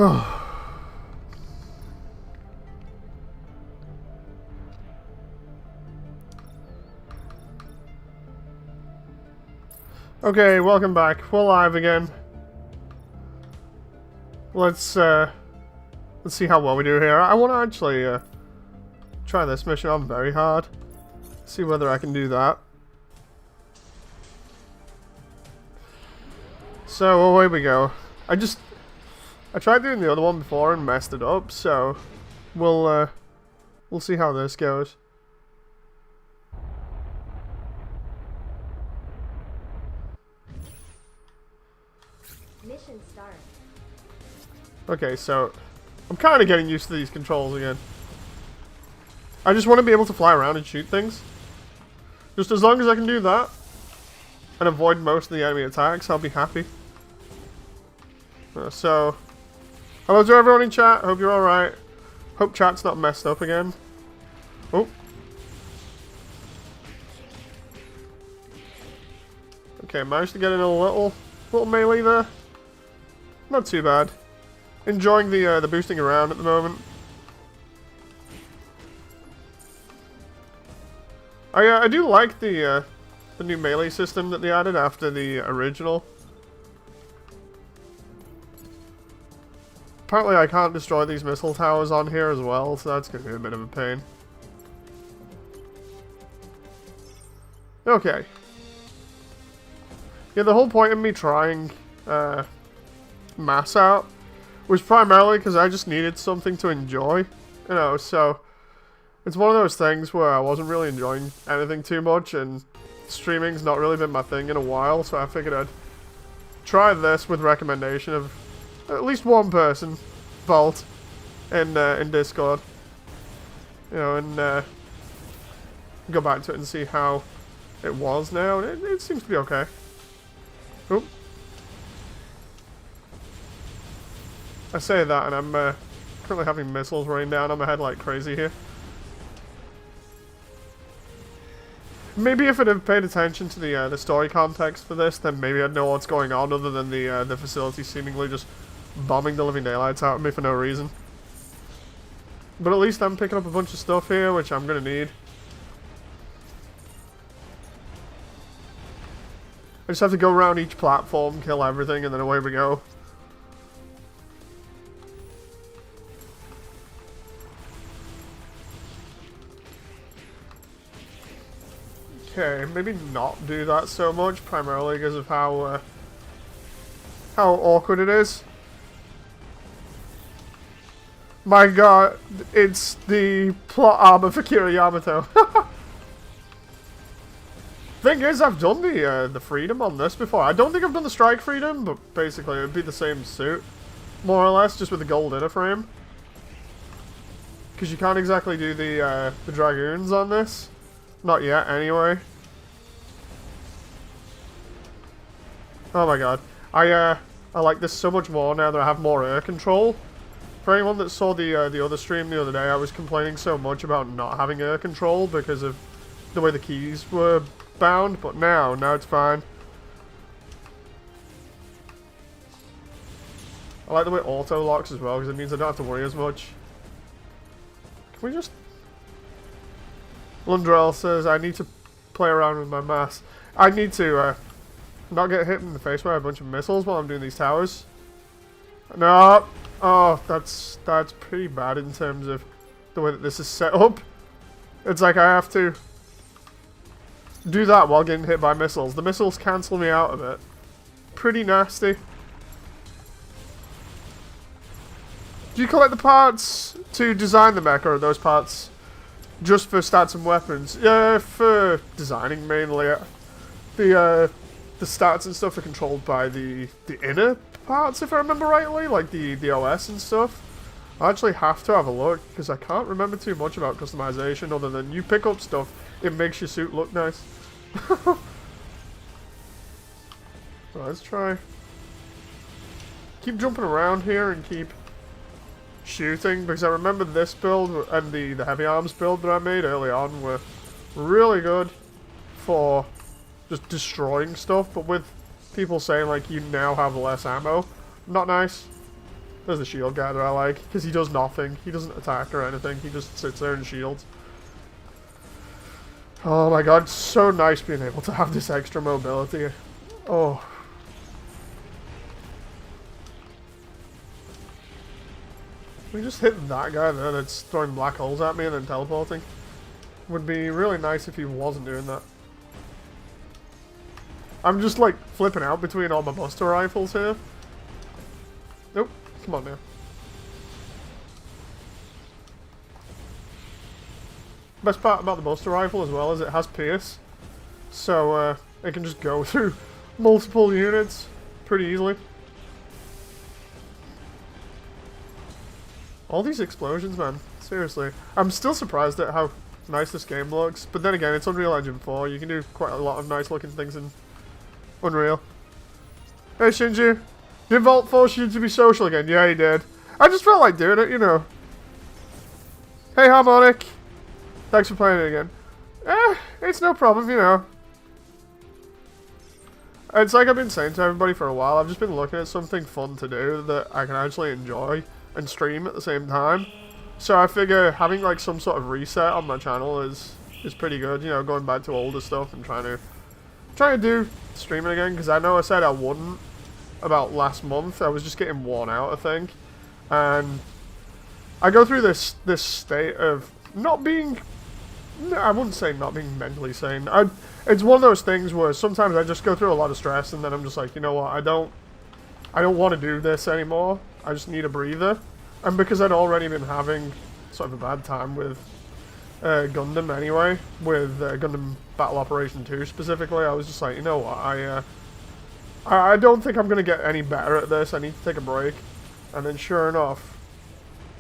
Okay, welcome back. We're live again. Let's see how well we do here. I want to actually try this mission on very hard. See whether I can do that. So away we go. I tried doing the other one before and messed it up, so we'll see how this goes. Mission start. Okay, so I'm kind of getting used to these controls again. I just want to be able to fly around and shoot things. Just as long as I can do that and avoid most of the enemy attacks, I'll be happy. So, hello to everyone in chat. Hope you're alright. Hope chat's not messed up again. Oh. Okay, managed to get in a little melee there. Not too bad. Enjoying the boosting around at the moment. I do like the new melee system that they added after the original. Apparently I can't destroy these missile towers on here as well, so that's going to be a bit of a pain. Okay. Yeah, the whole point of me trying M.A.S.S out was primarily because I just needed something to enjoy, you know, so it's one of those things where I wasn't really enjoying anything too much, and streaming's not really been my thing in a while, so I figured I'd try this with recommendation of at least one person, Vault, in Discord, you know, and go back to it and see how it was now, and it seems to be okay. Oop. I say that, and I'm currently having missiles raining down on my head like crazy here. Maybe if I'd have paid attention to the story context for this, then maybe I'd know what's going on, other than the facility seemingly just bombing the living daylights out of me for no reason. But at least I'm picking up a bunch of stuff here, which I'm gonna need. I just have to go around each platform, kill everything, and then away we go. Okay, maybe not do that so much, primarily because of how awkward it is. My god, it's the plot armor for Kira Yamato. Thing is, I've done the Freedom on this before. I don't think I've done the Strike Freedom, but basically it would be the same suit, more or less, just with the gold inner frame. Because you can't exactly do the Dragoons on this. Not yet, anyway. Oh my god. I like this so much more now that I have more air control. For anyone that saw the other stream the other day, I was complaining so much about not having air control because of the way the keys were bound, but now it's fine. I like the way auto locks as well, because it means I don't have to worry as much. Can we just... Lundrell says, I need to play around with my M.A.S.S. I need to not get hit in the face by a bunch of missiles while I'm doing these towers. No! Oh, that's pretty bad in terms of the way that this is set up. It's like I have to do that while getting hit by missiles. The missiles cancel me out of it. Pretty nasty. Do you collect the parts to design the mech, or are those parts just for stats and weapons? Yeah, for designing mainly. The stats and stuff are controlled by the inner parts, if I remember rightly, like the OS and stuff. I actually have to have a look, because I can't remember too much about customization, other than you pick up stuff, it makes your suit look nice. Well, let's try. Keep jumping around here and keep shooting, because I remember this build and the heavy arms build that I made early on were really good for just destroying stuff, but with people saying like you now have less ammo, not nice. There's the shield guy that I like, because he does nothing. He doesn't attack or anything. He just sits there and shields. Oh my god, it's so nice being able to have this extra mobility. Oh. We just hit that guy there that's throwing black holes at me and then teleporting. Would be really nice if he wasn't doing that. I'm just like flipping out between all my Buster rifles here. Nope, come on now. Best part about the Buster rifle as well is it has Pierce. So it can just go through multiple units pretty easily. All these explosions, man. Seriously. I'm still surprised at how nice this game looks. But then again, it's Unreal Engine 4. You can do quite a lot of nice looking things in Unreal. Hey, Shinji. Did Vault force you to be social again? Yeah, he did. I just felt like doing it, you know. Hey, Harmonic. Thanks for playing it again. It's no problem, you know. It's like I've been saying to everybody for a while, I've just been looking at something fun to do that I can actually enjoy and stream at the same time. So I figure having like some sort of reset on my channel is pretty good, you know, going back to older stuff and trying to do streaming again, because I know I said I wouldn't about last month. I was just getting worn out, I think. And I go through this state of not being, no, I wouldn't say not being mentally sane. It's one of those things where sometimes I just go through a lot of stress and then I'm just like, you know what, I don't want to do this anymore. I just need a breather. And because I'd already been having sort of a bad time with Gundam anyway, with Gundam Battle Operation 2 specifically, I was just like, you know what, I don't think I'm going to get any better at this. I need to take a break. And then sure enough,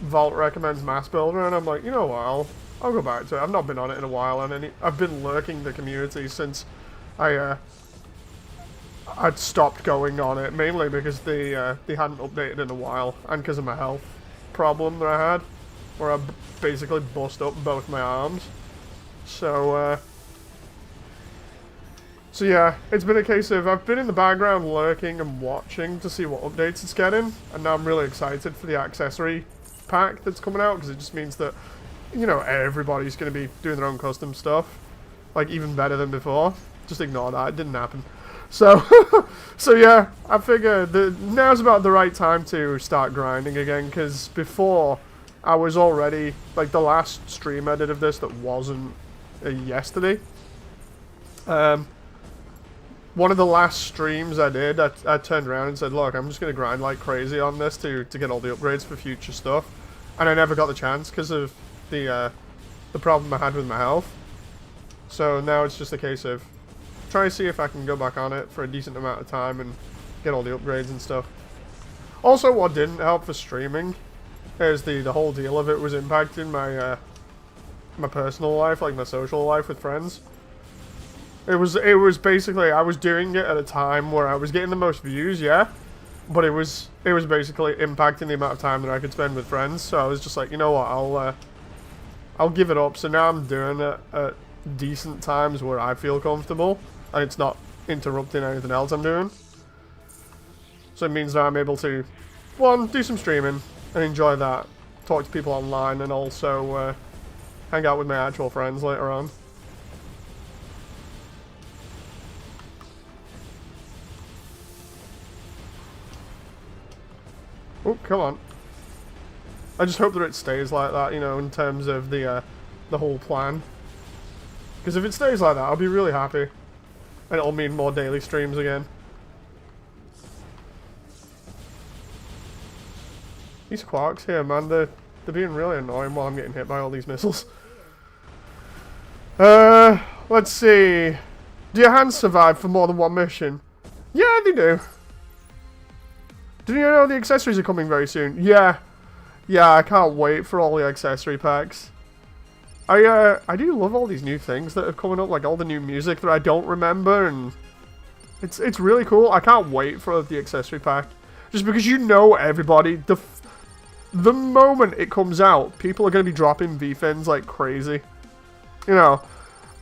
Vault recommends M.A.S.S Builder, and I'm like, you know what, I'll go back to it. I've not been on it in a while, and I've been lurking the community since I'd stopped going on it, mainly because they hadn't updated in a while, and because of my health problem that I had, where I basically bust up both my arms. So yeah, it's been a case of I've been in the background lurking and watching to see what updates it's getting, and now I'm really excited for the accessory pack that's coming out, because it just means that, you know, everybody's going to be doing their own custom stuff, like even better than before. Just ignore that, it didn't happen. So, so yeah, I figure now's about the right time to start grinding again, because before I was already, like the last stream I did of this that wasn't yesterday, one of the last streams I did, I turned around and said, look, I'm just going to grind like crazy on this to get all the upgrades for future stuff, and I never got the chance because of the problem I had with my health. So now it's just a case of try to see if I can go back on it for a decent amount of time and get all the upgrades and stuff. Also, what didn't help for streaming is the whole deal of it was impacting my my personal life, like my social life with friends. It was basically, I was doing it at a time where I was getting the most views, yeah, but it was basically impacting the amount of time that I could spend with friends. So I was just like, you know what, I'll give it up. So now I'm doing it at decent times where I feel comfortable, and it's not interrupting anything else I'm doing. So it means that I'm able to, one, do some streaming and enjoy that, talk to people online, and also hang out with my actual friends later on. Oh, come on. I just hope that it stays like that, you know, in terms of the whole plan. Because if it stays like that, I'll be really happy. And it'll mean more daily streams again. These quarks here, man, they're being really annoying while I'm getting hit by all these missiles. Let's see. Do your hands survive for more than one mission? Yeah, they do. Did you know the accessories are coming very soon? Yeah. Yeah, I can't wait for all the accessory packs. I do love all these new things that are coming up, like all the new music that I don't remember, and it's really cool. I can't wait for the accessory pack. Just because, you know, everybody, the moment it comes out, people are going to be dropping V-Fins like crazy. You know,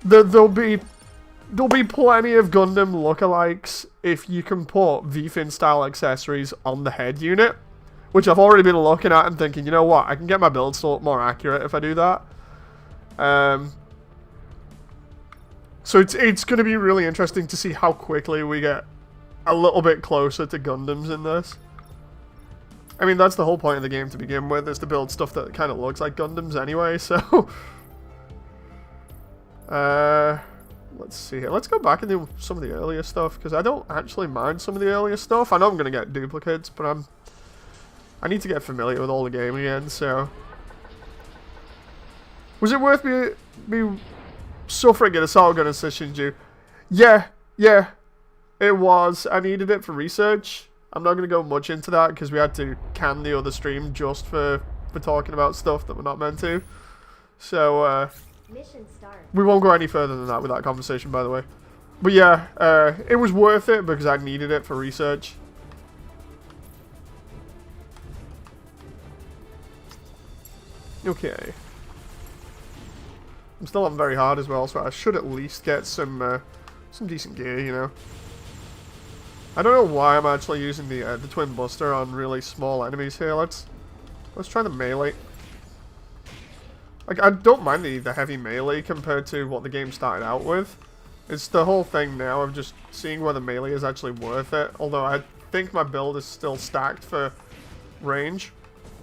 there'll be plenty of Gundam lookalikes if you can put V-Fin style accessories on the head unit. which I've already been looking at and thinking, you know what, I can get my build still more accurate if I do that. So it's going to be really interesting to see how quickly we get a little bit closer to Gundams in this. I mean, that's the whole point of the game to begin with, is to build stuff that kind of looks like Gundams anyway, so... let's see here. Let's go back and do some of the earlier stuff, because I don't actually mind some of the earlier stuff. I know I'm going to get duplicates, but I need to get familiar with all the game again, so... Was it worth me suffering an assault gun in Shinju? Yeah, it was. I needed it for research. I'm not going to go much into that, because we had to can the other stream just for talking about stuff that we're not meant to. So, Mission start. We won't go any further than that with that conversation, by the way. But yeah, it was worth it because I needed it for research. Okay. I'm still on very hard as well, so I should at least get some decent gear, you know. I don't know why I'm actually using the twin buster on really small enemies here. Let's try the melee. Like, I don't mind the heavy melee compared to what the game started out with. It's the whole thing now of just seeing whether melee is actually worth it. Although I think my build is still stacked for range,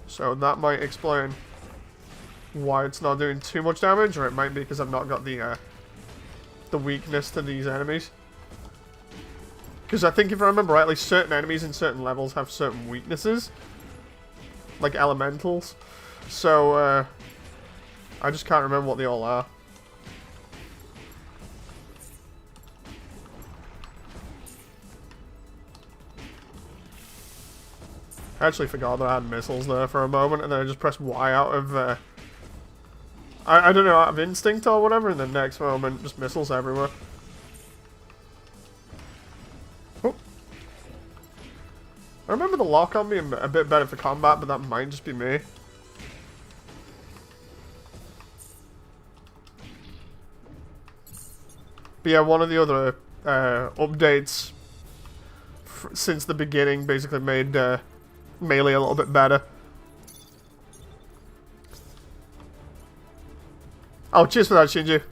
so that might explain why it's not doing too much damage, or it might be because I've not got the weakness to these enemies. Because I think if I remember rightly, certain enemies in certain levels have certain weaknesses, like elementals. So I just can't remember what they all are. I actually forgot that I had missiles there for a moment, and then I just pressed Y out of I don't know, out of instinct or whatever, and the next moment, just missiles everywhere. Oh. I remember the lock on being a bit better for combat, but that might just be me. But yeah, one of the other updates since the beginning basically made melee a little bit better. Oh, cheers for that, Shinji.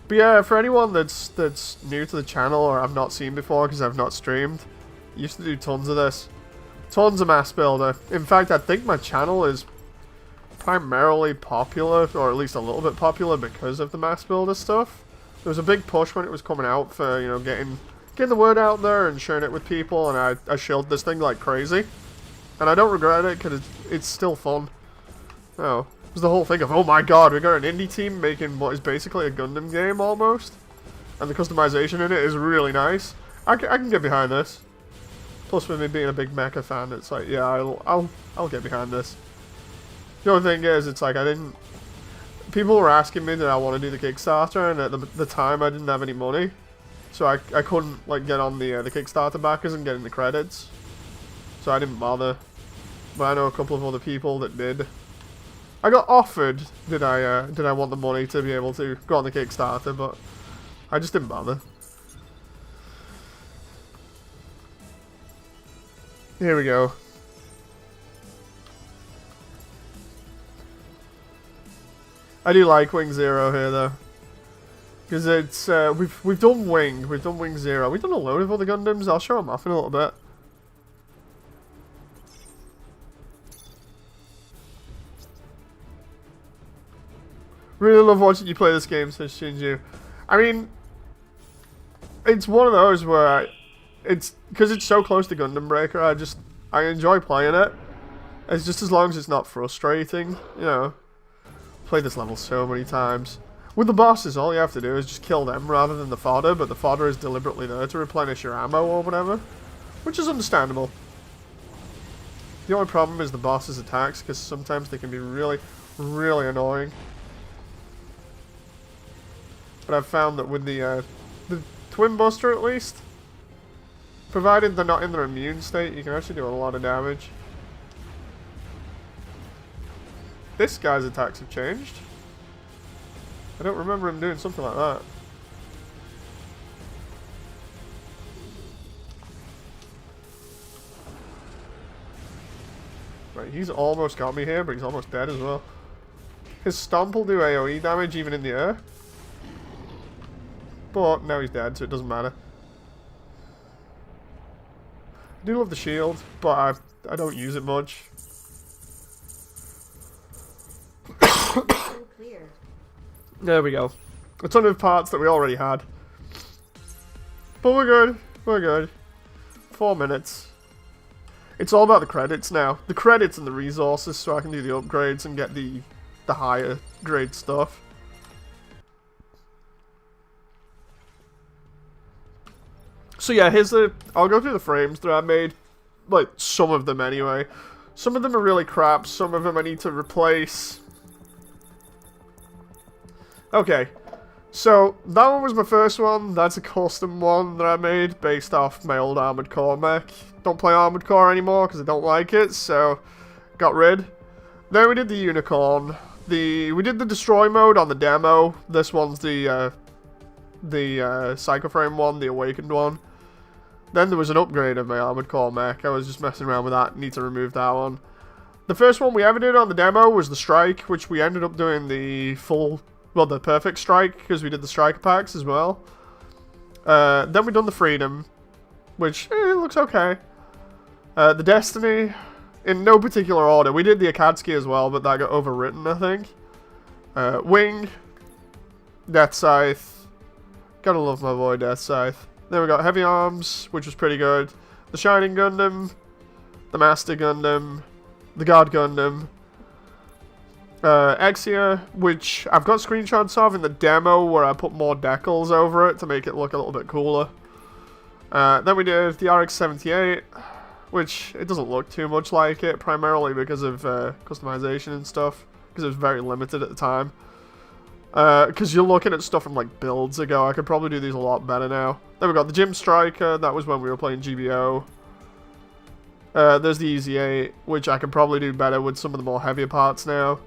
But yeah, for anyone that's new to the channel or I've not seen before because I've not streamed, I used to do tons of this. Tons of M.A.S.S Builder. In fact, I think my channel is primarily popular, or at least a little bit popular, because of the M.A.S.S Builder stuff. There was a big push when it was coming out for, you know, getting the word out there and sharing it with people, and I shilled this thing like crazy. And I don't regret it, because it's still fun. Oh. It was the whole thing of, oh my god, we got an indie team making what is basically a Gundam game, almost. And the customization in it is really nice. I can get behind this. Plus, with me being a big mecha fan, it's like, yeah, I'll get behind this. The only thing is, it's like, people were asking me that I want to do the Kickstarter, and at the time I didn't have any money. So I couldn't, like, get on the Kickstarter backers and get in the credits. So I didn't bother. But I know a couple of other people that did. I got offered, did I want the money to be able to go on the Kickstarter, but I just didn't bother. Here we go. I do like Wing Zero here though, because it's we've done Wing Zero, we've done a load of other Gundams. I'll show them off in a little bit. Really love watching you play this game, says Shinju. I mean, it's one of those where it's because it's so close to Gundam Breaker. I enjoy playing it. It's just as long as it's not frustrating, you know. Played this level so many times. With the bosses, all you have to do is just kill them rather than the fodder, but the fodder is deliberately there to replenish your ammo or whatever, which is understandable. The only problem is the boss's attacks, because sometimes they can be really, really annoying. But I've found that with the Twin Buster at least, provided they're not in their immune state, you can actually do a lot of damage. This guy's attacks have changed. I don't remember him doing something like that. Right, he's almost got me here, but he's almost dead as well. His stomp will do AoE damage even in the air. But now he's dead, so it doesn't matter. I do love the shield, but I don't use it much. There we go. A ton of parts that we already had. But we're good. We're good. 4 minutes. It's all about the credits now. The credits and the resources so I can do the upgrades and get the higher grade stuff. So yeah, I'll go through the frames that I made. Like, some of them anyway. Some of them are really crap. Some of them I need to replace. Okay. So, that one was my first one. That's a custom one that I made based off my old Armored Core mech. Don't play Armored Core anymore because I don't like it, so got rid. Then we did the Unicorn. We did the Destroy mode on the demo. This one's the Psycho Frame one, the Awakened one. Then there was an upgrade of my Armored Core mech. I was just messing around with that. Need to remove that one. The first one we ever did on the demo was the Strike, which we ended up doing the the Perfect Strike, because we did the Striker packs as well. Then we done the Freedom, which looks okay. The Destiny, in no particular order. We did the Akatsuki as well, but that got overwritten, I think. Wing, Death Scythe. Gotta love my boy Death Scythe. Then we got Heavy Arms, which was pretty good. The Shining Gundam, the Master Gundam, the God Gundam. Exia, which I've got screenshots of in the demo where I put more decals over it to make it look a little bit cooler. Then we did the RX-78, which it doesn't look too much like it, primarily because of customization and stuff, because it was very limited at the time. Because you're looking at stuff from like builds ago, I could probably do these a lot better now. Then we got the Gym Striker, that was when we were playing GBO. There's the Easy 8, which I can probably do better with some of the more heavier parts now.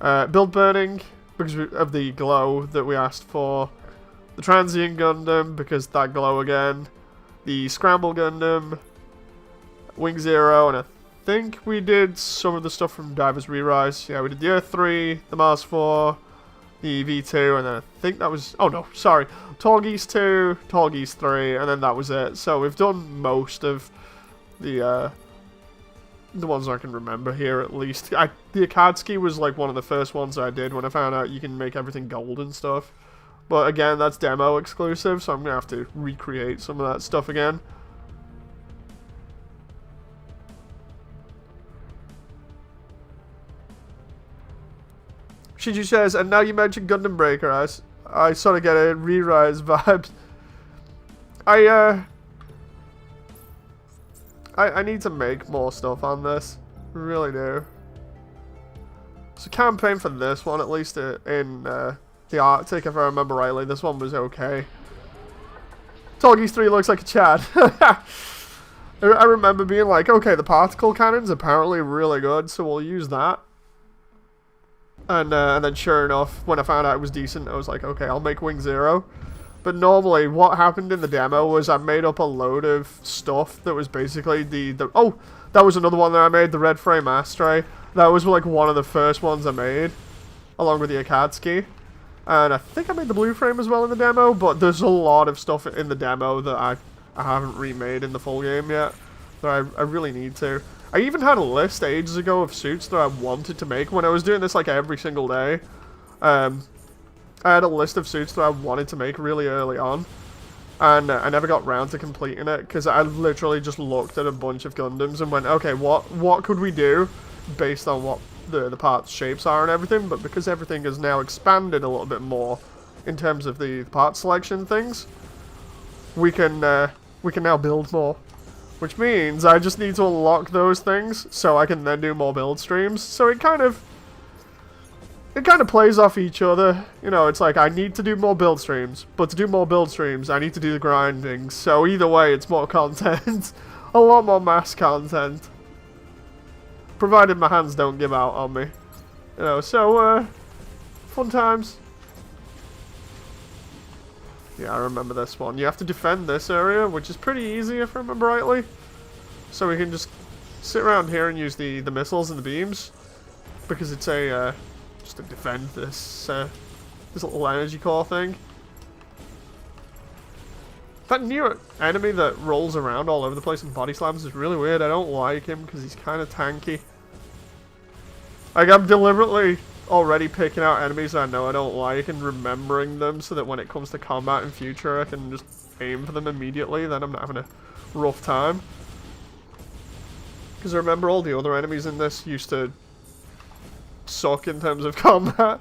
Build Burning, because of the glow that we asked for. The Transient Gundam, because that glow again. The Scramble Gundam. Wing Zero, and I think we did some of the stuff from Divers Re-Rise. Yeah, we did the Earth 3, the Mars 4, the V2, and then I think that was... Oh no, sorry. Tall Geese 2, Tall Geese 3, and then that was it. So we've done most of the ones I can remember here, at least. The Akatsuki was like one of the first ones I did when I found out you can make everything gold and stuff. But again, that's demo exclusive, so I'm going to have to recreate some of that stuff again. Shinju says, and now you mentioned Gundam Breaker, I sort of get a Re-Rise vibes. I need to make more stuff on this. Really do. So campaign for this one, at least in the Arctic, if I remember rightly. This one was okay. Tall Geese 3 looks like a Chad. I remember being like, okay, the particle cannon's apparently really good, so we'll use that. And then sure enough, when I found out it was decent, I was like, okay, I'll make Wing Zero. But normally, what happened in the demo was I made up a load of stuff that was basically oh, that was another one that I made, the Red Frame Astray. That was like one of the first ones I made, along with the Akatsuki. And I think I made the Blue Frame as well in the demo, but there's a lot of stuff in the demo that I haven't remade in the full game yet. That I really need to. I even had a list ages ago of suits that I wanted to make when I was doing this like every single day. I had a list of suits that I wanted to make really early on, and I never got round to completing it because I literally just looked at a bunch of Gundams and went, okay, what could we do based on what the parts shapes are and everything, but because everything has now expanded a little bit more in terms of the part selection things, we can now build more. Which means I just need to unlock those things so I can then do more build streams. So it kind of plays off each other. You know, it's like I need to do more build streams, but to do more build streams, I need to do the grinding. So either way, it's more content. A lot more mass content. Provided my hands don't give out on me. You know, so, fun times. Yeah, I remember this one. You have to defend this area, which is pretty easy if I remember rightly. So we can just sit around here and use the missiles and the beams because it's a just to defend this this little energy core thing. That new enemy that rolls around all over the place and body slams is really weird. I don't like him because he's kind of tanky. Like, I'm deliberately already picking out enemies I know I don't like and remembering them so that when it comes to combat in future I can just aim for them immediately, then I'm not having a rough time. Because I remember all the other enemies in this used to suck in terms of combat.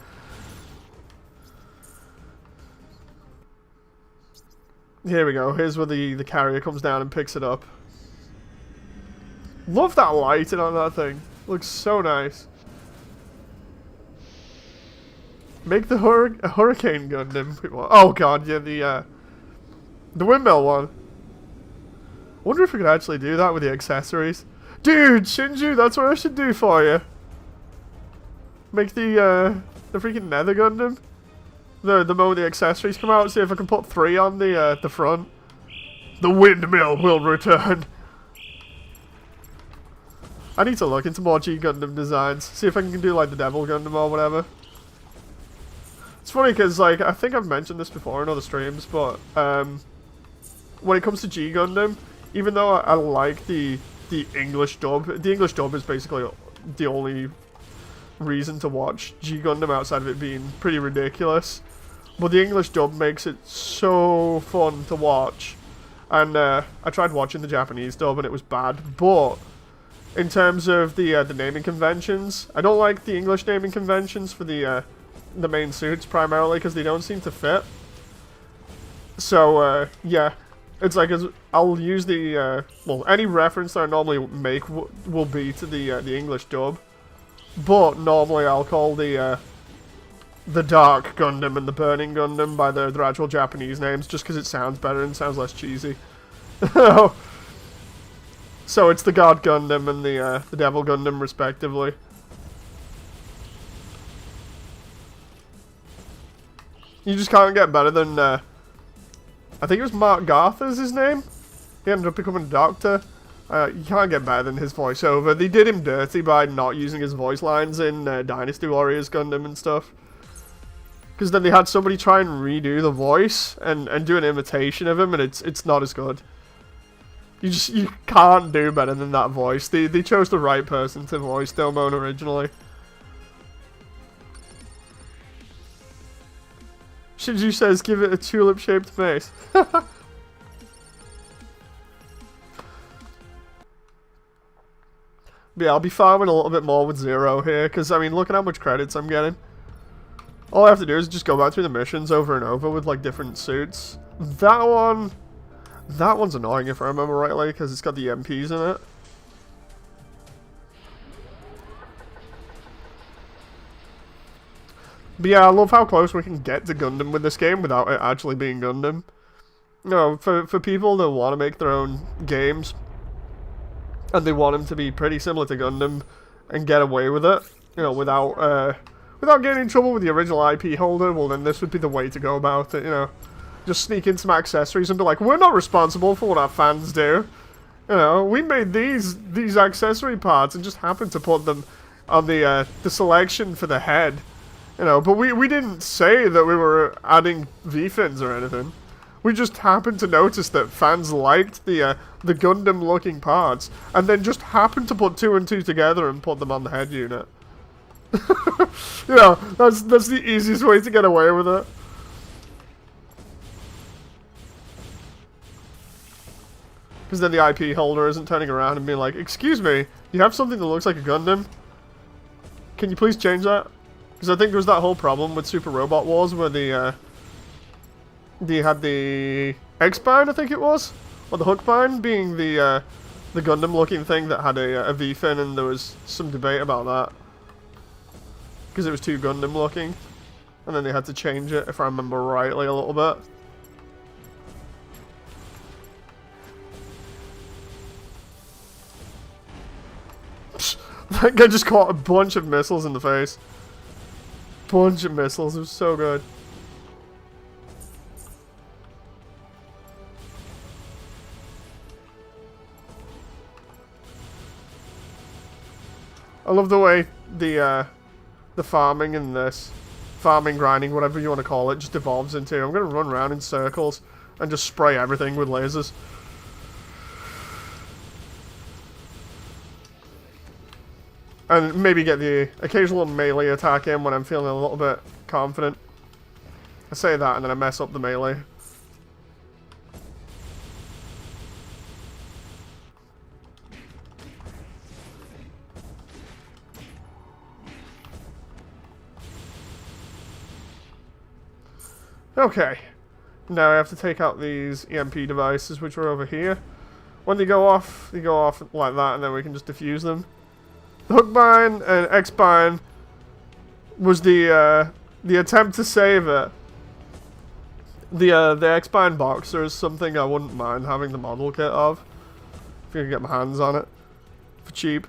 Here we go. Here's where the carrier comes down and picks it up. Love that lighting on that thing. Looks so nice. Make the Hurricane Gundam. Oh god, yeah, the windmill one. I wonder if we could actually do that with the accessories. Dude, Shinju, that's what I should do for you. Make the freaking Nether Gundam. The moment the accessories come out, see if I can put 3 on the front. The windmill will return. I need to look into more G Gundam designs. See if I can do like the Devil Gundam or whatever. It's funny because like I think I've mentioned this before in other streams, but when it comes to G Gundam, even though I like the English dub, the English dub is basically the only reason to watch G Gundam outside of it being pretty ridiculous. But the English dub makes it so fun to watch. And I tried watching the Japanese dub and it was bad. But in terms of the naming conventions, I don't like the English naming conventions for the main suits primarily because they don't seem to fit. So yeah, it's like I'll use the well, any reference that I normally make will be to the English dub. But normally I'll call the Dark Gundam and the Burning Gundam by their actual Japanese names, just because it sounds better and sounds less cheesy. So it's the God Gundam and the Devil Gundam, respectively. You just can't get better than I think it was Mark Garth is his name. He ended up becoming a doctor. You can't get better than his voiceover. They did him dirty by not using his voice lines in Dynasty Warriors Gundam and stuff. Because then they had somebody try and redo the voice and do an imitation of him, and it's not as good. You can't do better than that voice. They chose the right person to voice Domon originally. Shinju says, give it a tulip-shaped face. Yeah, I'll be farming a little bit more with Zero here, because, I mean, look at how much credits I'm getting. All I have to do is just go back through the missions over and over with, like, different suits. That one's annoying if I remember rightly, because it's got the MPs in it. But yeah, I love how close we can get to Gundam with this game without it actually being Gundam. You know, for people that want to make their own games, and they want them to be pretty similar to Gundam, and get away with it, you know, without getting in trouble with the original IP holder, well then this would be the way to go about it, you know. Just sneak in some accessories and be like, we're not responsible for what our fans do. You know, we made these accessory parts and just happened to put them on the selection for the head. You know, but we didn't say that we were adding V-fins or anything. We just happened to notice that fans liked the Gundam-looking parts, and then just happened to put 2 and 2 together and put them on the head unit. You know, that's the easiest way to get away with it. Because then the IP holder isn't turning around and being like, excuse me, you have something that looks like a Gundam? Can you please change that? Because I think there was that whole problem with Super Robot Wars where they had the X-Bind, I think it was? Or the Hookbind being the Gundam-looking thing that had a V-fin, and there was some debate about that. Because it was too Gundam-looking. And then they had to change it, if I remember rightly, a little bit. That guy just caught a bunch of missiles in the face. Bunch of missiles, it was so good. I love the way the farming and this farming, grinding, whatever you want to call it, just evolves into. I'm going to run around in circles and just spray everything with lasers. And maybe get the occasional melee attack in when I'm feeling a little bit confident. I say that and then I mess up the melee. Okay, now I have to take out these EMP devices, which are over here. When they go off like that, and then we can just defuse them. The hook bind and X bind was the attempt to save it. The X bind boxer is something I wouldn't mind having the model kit of, if I could get my hands on it for cheap.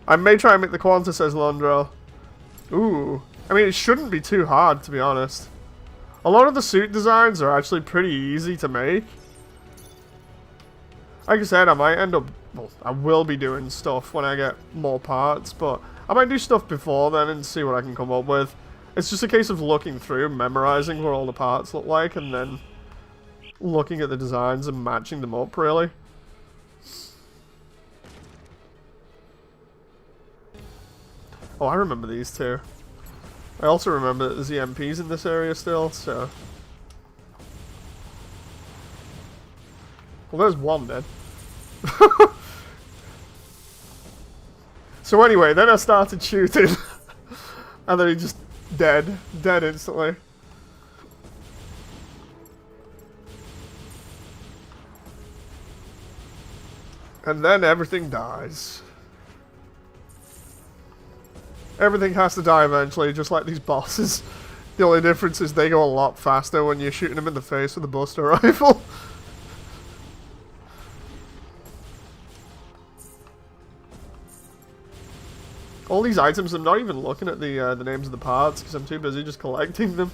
I may try and make the Quanta, says Londrell. Ooh. I mean, it shouldn't be too hard, to be honest. A lot of the suit designs are actually pretty easy to make. Like I said, I might end up... Well, I will be doing stuff when I get more parts, but I might do stuff before then and see what I can come up with. It's just a case of looking through, memorizing what all the parts look like, and then looking at the designs and matching them up, really. Oh, I remember these two. I also remember that there's EMPs in this area still, so... Well, there's one then. So anyway, then I started shooting. And then he just dead. Dead instantly. And then everything dies. Everything has to die eventually, just like these bosses. The only difference is they go a lot faster when you're shooting them in the face with a Buster rifle. All these items, I'm not even looking at the names of the parts because I'm too busy just collecting them.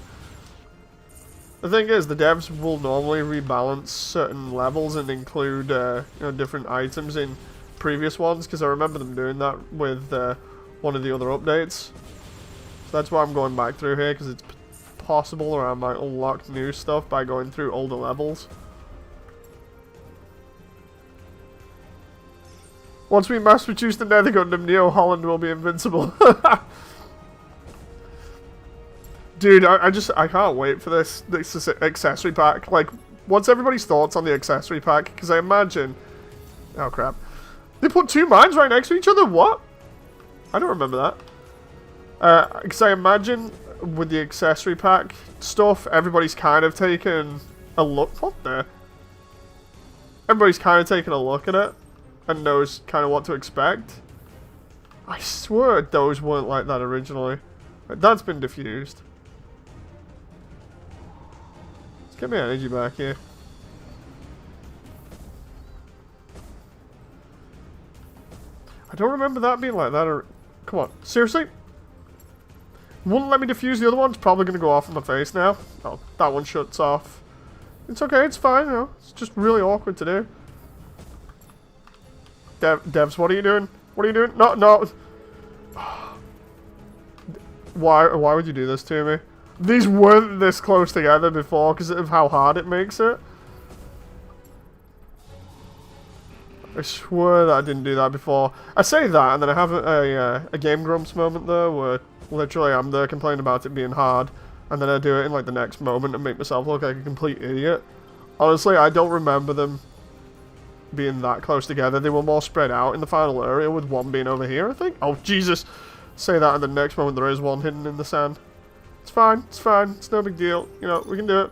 The thing is, the devs will normally rebalance certain levels and include you know, different items in previous ones, because I remember them doing that with one of the other updates. So that's why I'm going back through here, because it's possible, or I might unlock new stuff by going through older levels. Once we mass produce the Nether Gundam, Neo Holland will be invincible. Dude, I can't wait for this accessory pack. Like, what's everybody's thoughts on the accessory pack? Because I imagine... Oh, crap. They put two mines right next to each other? What? I don't remember that. Because I imagine with the accessory pack stuff, everybody's kind of taken a look... What the? Everybody's kind of taken a look at it and knows kind of what to expect. I swear those weren't like that originally. That's been diffused. Let's get my energy back here. I don't remember that being like that. Or come on, seriously? Wouldn't let me defuse the other one. It's probably going to go off in my face now. Oh, that one shuts off. It's okay, it's fine, you know. It's just really awkward to do. Devs, what are you doing? What are you doing? No. Why would you do this to me? These weren't this close together before because of how hard it makes it. I swear that I didn't do that before. I say that and then I have a Game Grumps moment there where literally I'm there complaining about it being hard, and then I do it in like the next moment and make myself look like a complete idiot. Honestly, I don't remember them being that close together. They were more spread out in the final area, with one being over here, I think. Oh, Jesus. Say that, and the next moment there is one hidden in the sand. It's fine. It's fine. It's no big deal. You know, we can do it.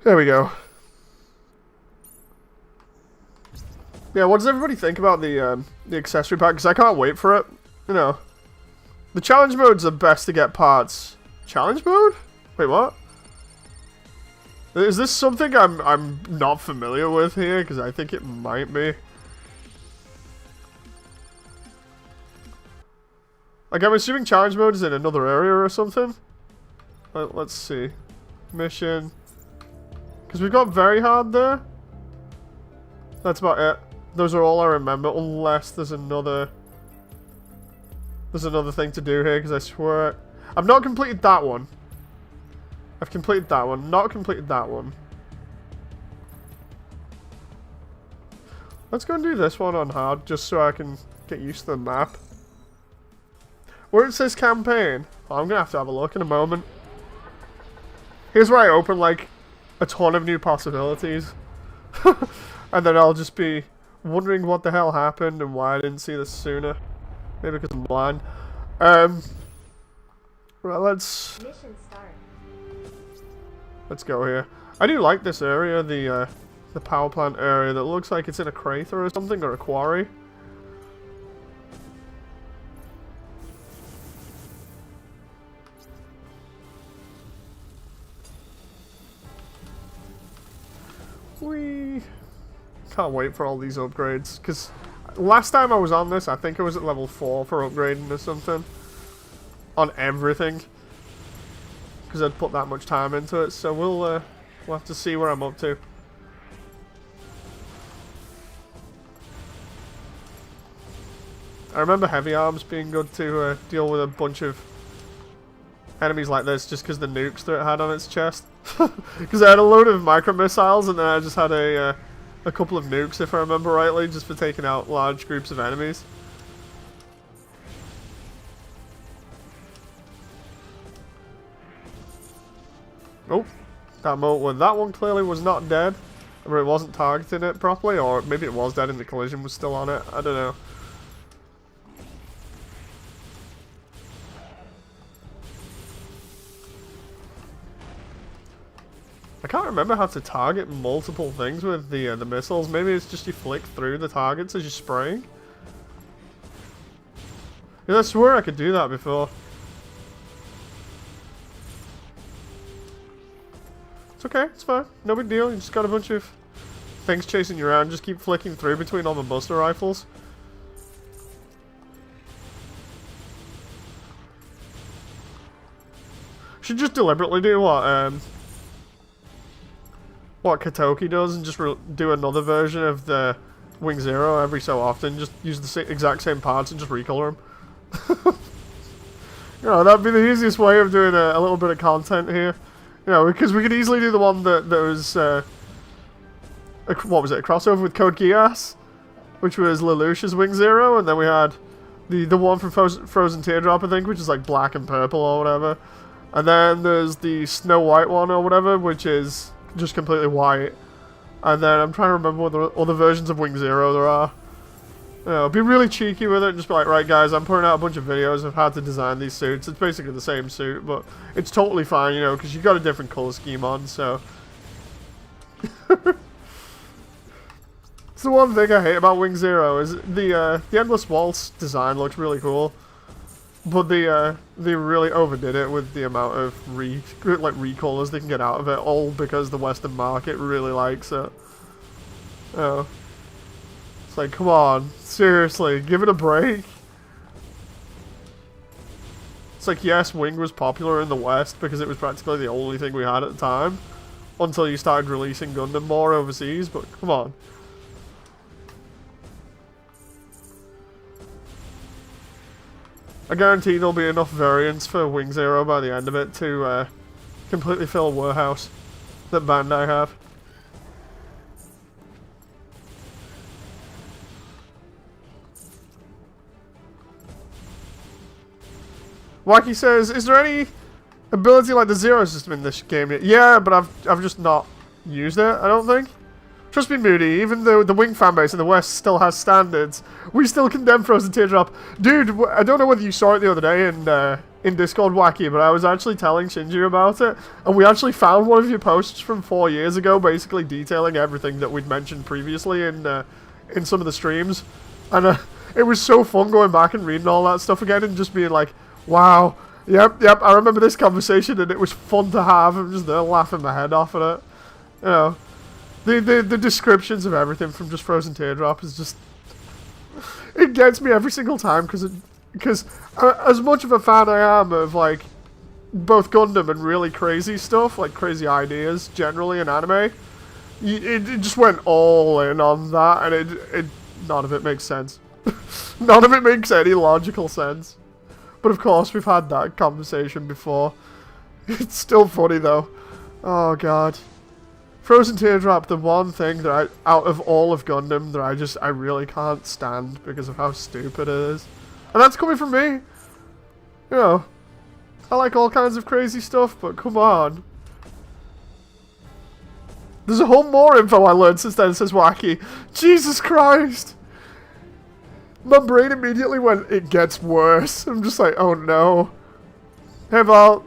There we go. Yeah, what does everybody think about the accessory pack? Because I can't wait for it. You know, the challenge modes are best to get parts. Challenge mode? Wait, what? Is this something I'm not familiar with here? Because I think it might be. Like, I'm assuming challenge mode is in another area or something. Let's see. Mission. Because we've got very hard there. That's about it. Those are all I remember, unless there's another thing to do here, because I swear I've not completed that one. I've completed that one, not completed that one. Let's go and do this one on hard, just so I can get used to the map. Where it says campaign, I'm gonna have a look in a moment. Here's where I open like a ton of new possibilities. And then I'll just be wondering what the hell happened and why I didn't see this sooner. Maybe because I'm blind. Well, let's go here. I do like this area, the power plant area that looks like it's in a crater or something, or a quarry. We can't wait for all these upgrades, because last time I was on this, I think I was at level 4 for upgrading or something. On everything. Because I'd put that much time into it, so we'll have to see where I'm up to. I remember heavy arms being good to deal with a bunch of enemies like this, just because the nukes that it had on its chest. Because I had a load of micro missiles, and then I just had a couple of nukes, if I remember rightly, just for taking out large groups of enemies. Oh, that one clearly was not dead. Or it wasn't targeting it properly, or maybe it was dead and the collision was still on it. I don't know. I can't remember how to target multiple things with the missiles. Maybe it's just you flick through the targets as you're spraying. Yeah, I swear I could do that before. It's okay, it's fine. No big deal. You just got a bunch of things chasing you around. Just keep flicking through between all the Buster rifles. Should just deliberately do what Katoki does and just do another version of the Wing Zero every so often. Just use the exact same parts and just recolor them. You know, that'd be the easiest way of doing a little bit of content here. You know, because we could easily do the one that was, what was it, a crossover with Code Geass, which was Lelouch's Wing Zero, and then we had the one from Frozen Teardrop, I think, which is like black and purple or whatever. And then there's the Snow White one or whatever, which is just completely white. And then I'm trying to remember what other versions of Wing Zero there are. You know, be really cheeky with it and just be like, right guys, I'm putting out a bunch of videos of how to design these suits. It's basically the same suit, but it's totally fine, you know, because you've got a different color scheme on, so. It's the one thing I hate about Wing Zero, is the Endless Waltz design looks really cool. But they really overdid it with the amount of recolors they can get out of it, all because the Western market really likes it. Oh. It's like, come on, seriously, give it a break. It's like, yes, Wing was popular in the West because it was practically the only thing we had at the time, until you started releasing Gundam more overseas, but come on. I guarantee there'll be enough variants for Wing Zero by the end of it to completely fill a warehouse that Bandai have. Wacky says, is there any ability like the Zero system in this game yet? Yeah, but I've just not used it, I don't think. Trust me, Moody, even though the Wing fanbase in the West still has standards, we still condemn Frozen Teardrop. Dude, I don't know whether you saw it the other day in Discord, Wacky, but I was actually telling Shinji about it, and we actually found one of your posts from 4 years ago, basically detailing everything that we'd mentioned previously in some of the streams. And it was so fun going back and reading all that stuff again and just being like, wow, yep, I remember this conversation and it was fun to have. I'm just there laughing my head off at it. You know. The descriptions of everything from just Frozen Teardrop is just... It gets me every single time, because as much of a fan I am of, like, both Gundam and really crazy stuff, like crazy ideas generally in anime, It just went all in on that, and none of it makes sense. None of it makes any logical sense. But of course, we've had that conversation before. It's still funny though. Oh god. Frozen Teardrop, the one thing that out of all of Gundam that I really can't stand because of how stupid it is. And that's coming from me. You know, I like all kinds of crazy stuff, but come on. There's a whole more info I learned since then. It says wacky. Jesus Christ! My brain immediately went, it gets worse. I'm just like, oh no. Hey Val.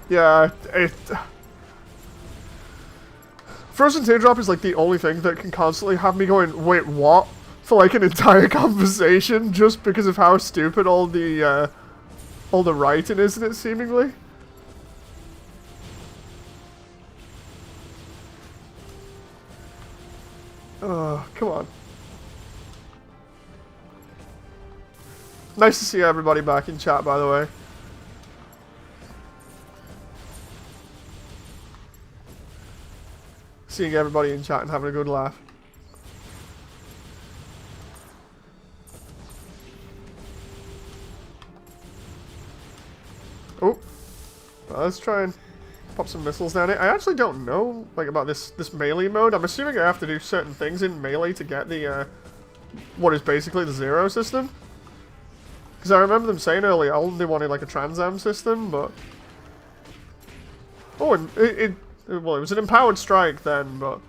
Yeah, Frozen Teardrop is like the only thing that can constantly have me going, wait, what? For like an entire conversation, just because of how stupid all the writing is in it, seemingly. Oh, come on. Nice to see everybody back in chat, by the way. Seeing everybody in chat and having a good laugh. Oh, well, let's try and pop some missiles down it. I actually don't know like about this melee mode. I'm assuming I have to do certain things in melee to get the what is basically the zero system. Because I remember them saying earlier on they wanted like a Trans Am system, but oh, and well, it was an empowered strike then, but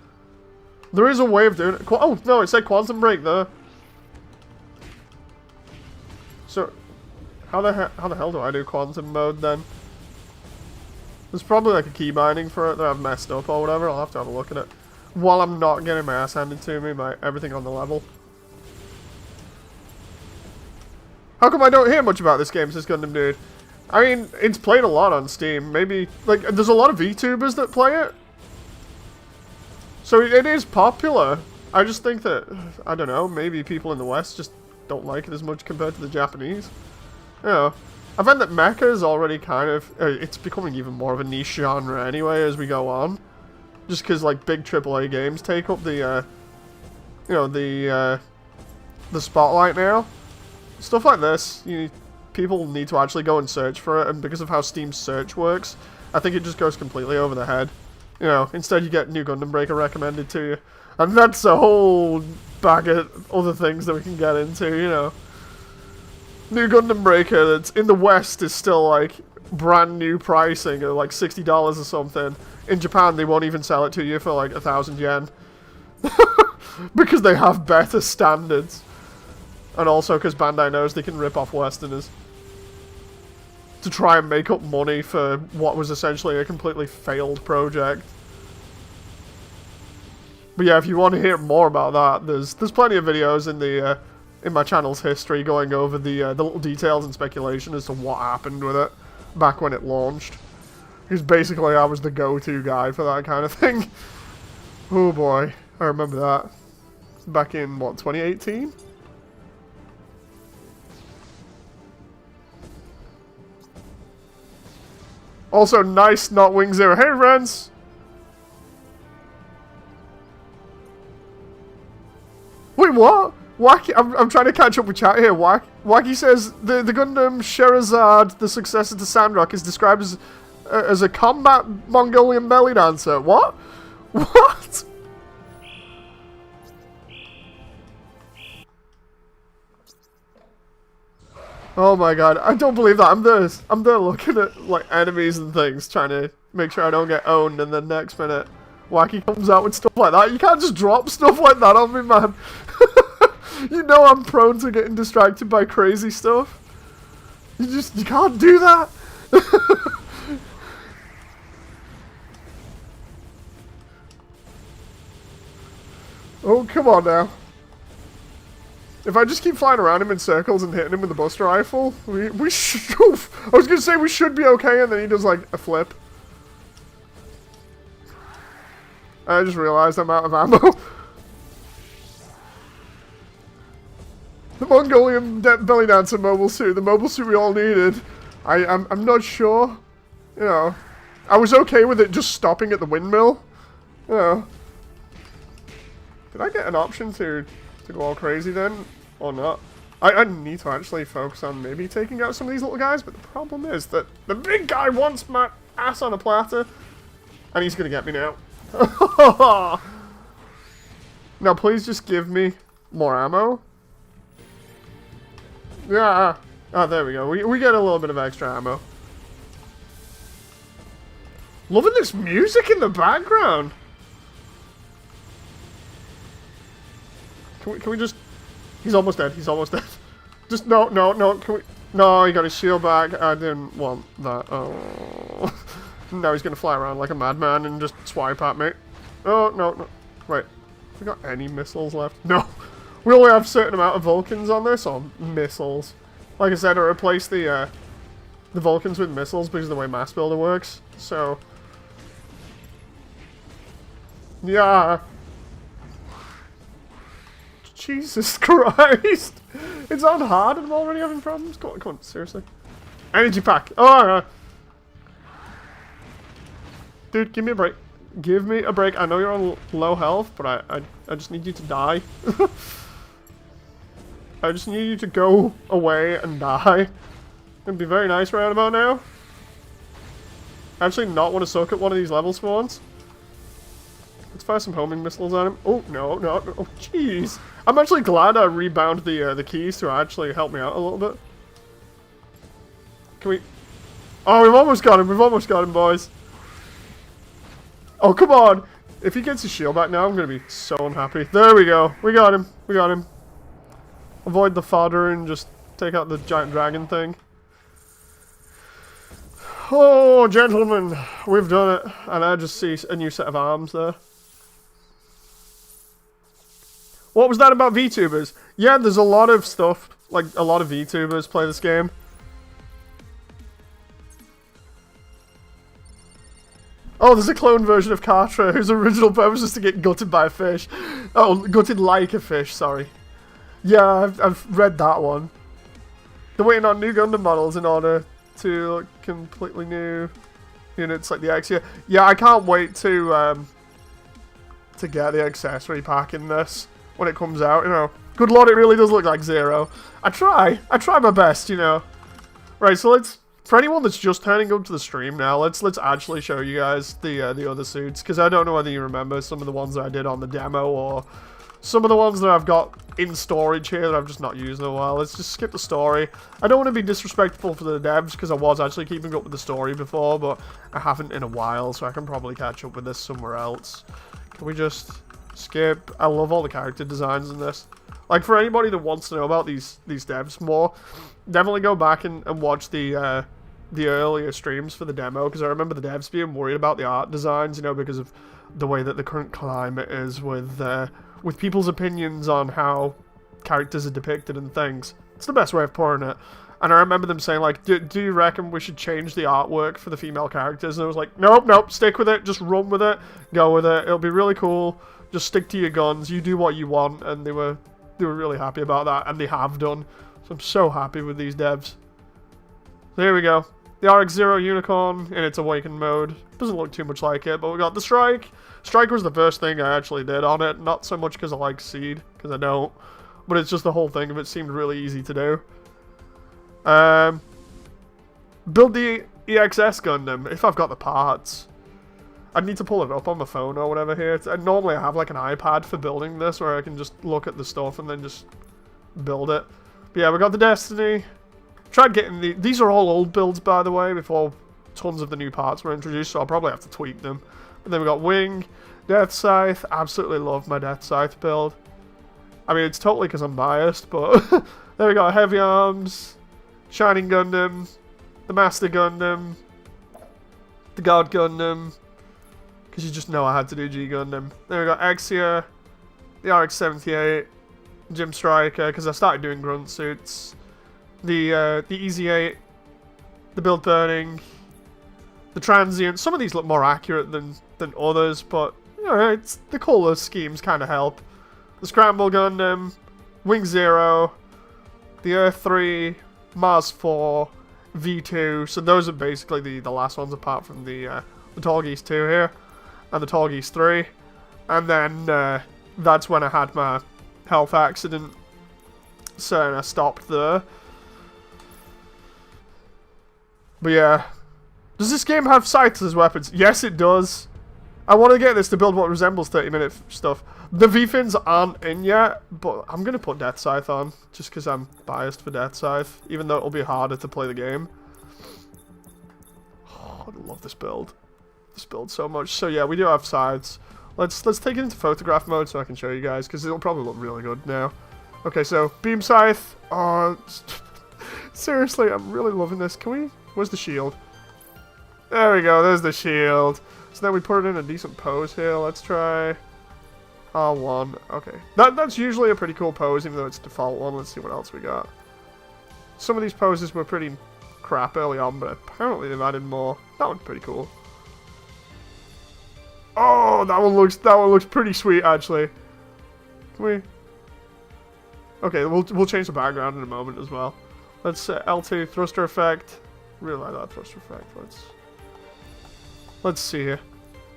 there is a way of doing it. Oh no, it said quantum break there. So how the hell do I do quantum mode then? There's probably like a key binding for it that I've messed up or whatever. I'll have to have a look at it while I'm not getting my ass handed to me by everything on the level. How come I don't hear much about this game, says Gundam Dude? I mean, it's played a lot on Steam. Maybe, like, there's a lot of VTubers that play it. So it is popular. I just think that, I don't know, maybe people in the West just don't like it as much compared to the Japanese. You know, I find that mecha is already kind of, it's becoming even more of a niche genre anyway as we go on. Just because, like, big AAA games take up the, you know, the spotlight now. Stuff like this, people need to actually go and search for it, and because of how Steam's search works, I think it just goes completely over the head. You know, instead you get New Gundam Breaker recommended to you. And that's a whole bag of other things that we can get into, you know. New Gundam Breaker that's in the West is still like brand new pricing of like $60 or something. In Japan they won't even sell it to you for like 1,000 yen. Because they have better standards. And also because Bandai knows they can rip off Westerners. To try and make up money for what was essentially a completely failed project. But yeah, if you want to hear more about that, there's plenty of videos in the in my channel's history going over the little details and speculation as to what happened with it back when it launched. Because basically I was the go-to guy for that kind of thing. Oh boy, I remember that. Back in, what, 2018? Also, nice, not Wing Zero. Hey, friends! Wait, what? Wacky, I'm trying to catch up with chat here. Wacky says the Gundam Sherazade, the successor to Sandrock, is described as a combat Mongolian belly dancer. What? What? Oh my god, I don't believe that. I'm there looking at like enemies and things, trying to make sure I don't get owned, and then next minute, Wacky comes out with stuff like that. You can't just drop stuff like that on me, man. You know I'm prone to getting distracted by crazy stuff. You can't do that. Oh, come on now. If I just keep flying around him in circles and hitting him with the Buster Rifle, we should... I was going to say we should be okay, and then he does, like, a flip. I just realized I'm out of ammo. The Mongolian belly dancer mobile suit, the mobile suit we all needed. I'm not sure You know, I was okay with it just stopping at the windmill. You know. Did I get an option to go all crazy then? Or not? I need to actually focus on maybe taking out some of these little guys, but the problem is that the big guy wants my ass on a platter. And he's gonna get me now. Now please just give me more ammo. Yeah. Oh, there we go. We get a little bit of extra ammo. Loving this music in the background. Can we just... He's almost dead. He's almost dead. Just, no. Can we... No, he got his shield back. I didn't want that. Oh. Now he's going to fly around like a madman and just swipe at me. Oh, no. Wait. Have we got any missiles left? No. We only have a certain amount of Vulcans on this, or missiles. Like I said, I replaced the Vulcans with missiles because of the way M.A.S.S Builder works. So... Yeah. Jesus Christ. It's on hard and I'm already having problems. Come on, seriously. Energy pack. Oh, dude, give me a break. Give me a break. I know you're on low health, but I just need you to die. I just need you to go away and die. It'd be very nice right about now. I actually not want to soak at one of these levels for once. Let's fire some homing missiles at him. Oh, no. Oh, jeez. I'm actually glad I rebound the keys to actually help me out a little bit. Can we... Oh, we've almost got him. We've almost got him, boys. Oh, come on. If he gets his shield back now, I'm going to be so unhappy. There we go. We got him. We got him. Avoid the fodder and just take out the giant dragon thing. Oh, gentlemen. We've done it. And I just see a new set of arms there. What was that about VTubers? Yeah, there's a lot of stuff. Like, a lot of VTubers play this game. Oh, there's a clone version of Kartra whose original purpose is to get gutted by a fish. Oh, gutted like a fish, sorry. Yeah, I've read that one. They're waiting on new Gundam models in order to look completely new units like the X. Yeah, I can't wait to get the accessory pack in this when it comes out, you know. Good lord, it really does look like Zero. I try my best, you know. Right, so let's... For anyone that's just turning up to the stream now, let's actually show you guys the other suits, because I don't know whether you remember some of the ones that I did on the demo, or some of the ones that I've got in storage here that I've just not used in a while. Let's just skip the story. I don't want to be disrespectful for the devs, because I was actually keeping up with the story before, but I haven't in a while, so I can probably catch up with this somewhere else. Can we just skip? I love all the character designs in this. Like, for anybody that wants to know about these devs more, definitely go back and watch the earlier streams for the demo, because I remember the devs being worried about the art designs, you know, because of the way that the current climate is with people's opinions on how characters are depicted and things. It's the best way of putting it. And I remember them saying, like, do you reckon we should change the artwork for the female characters? And I was like, nope, stick with it, just run with it, go with it, it'll be really cool, just stick to your guns, you do what you want. And they were really happy about that, and they have done. So I'm so happy with these devs. So here we go. The RX-0 Unicorn in its awakened mode. Doesn't look too much like it, but we got the Strike. Strike was the first thing I actually did on it. Not so much because I like Seed, because I don't. But it's just the whole thing of it seemed really easy to do. Build the M.A.S.S Gundam, if I've got the parts. I'd need to pull it up on my phone or whatever here. Normally I have like an iPad for building this, where I can just look at the stuff and then just build it. But yeah, we got the Destiny. Tried getting these are all old builds, by the way, before tons of the new parts were introduced, so I'll probably have to tweak them. But then we got Wing, Death Scythe. Absolutely love my Death Scythe build. I mean, it's totally because I'm biased, but there we go. Heavy Arms, Shining Gundam, the Master Gundam, the God Gundam, because you just know I had to do G Gundam. Then we got Exia, the RX-78, Gym Striker, because I started doing grunt suits. The Easy 8, the Build Burning, the Transient. Some of these look more accurate than others, but you know, it's the colour schemes kind of help. The Scramble Gundam, Wing 0, the Earth 3, Mars 4, V2. So those are basically the last ones apart from the Tall Geese 2 here. And the Tall Geese 3. And then that's when I had my health accident. So I stopped there. But yeah. Does this game have scythes as weapons? Yes, it does. I want to get this to build what resembles 30-minute stuff. The V-Fins aren't in yet, but I'm going to put Death Scythe on, just because I'm biased for Death Scythe, even though it'll be harder to play the game. Oh, I love this build. This build so much. So yeah, we do have scythes. Let's take it into photograph mode so I can show you guys, because it'll probably look really good now. Okay, so Beam Scythe. Oh, seriously, I'm really loving this. Can we... Where's the shield? There we go, there's the shield. So then we put it in a decent pose here. Let's try R1. Okay. That's usually a pretty cool pose, even though it's a default one. Let's see what else we got. Some of these poses were pretty crap early on, but apparently they've added more. That one's pretty cool. Oh, that one looks pretty sweet, actually. Can we... Okay, we'll change the background in a moment as well. Let's L2 thruster effect. Really like that thruster effect. Let's see here.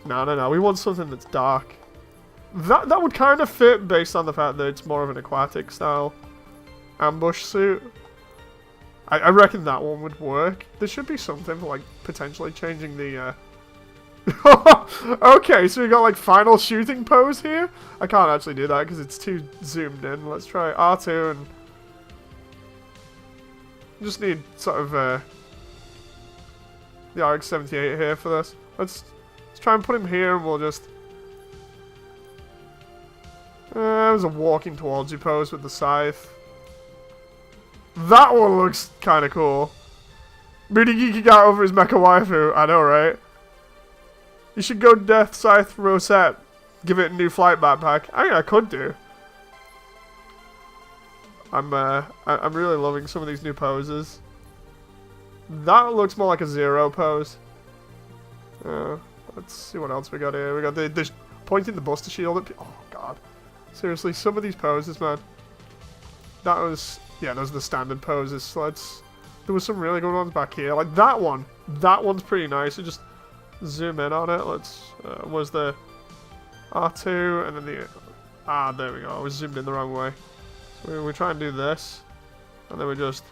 No. We want something that's dark. That would kind of fit based on the fact that it's more of an aquatic style ambush suit. I reckon that one would work. There should be something for like potentially changing the Okay, so we got like final shooting pose here. I can't actually do that because it's too zoomed in. Let's try R2 and just need sort of the RX-78 here for this. Let's try and put him here, and we'll just... it was a walking towards you pose with the scythe. That one looks kind of cool. Moody geeking out over his mecha waifu. I know, right? You should go Death Scythe Rosette. Give it a new flight backpack. I mean, I could do. I'm really loving some of these new poses. That looks more like a zero pose. Let's see what else we got here. We got the pointing the Buster Shield at people. Oh, God. Seriously, some of these poses, man. That was... Yeah, those are the standard poses. So there was some really good ones back here. Like that one. That one's pretty nice. So just zoom in on it. Let's... was the R2 and then the... Ah, there we go. I was zoomed in the wrong way. So we try and do this. And then we just...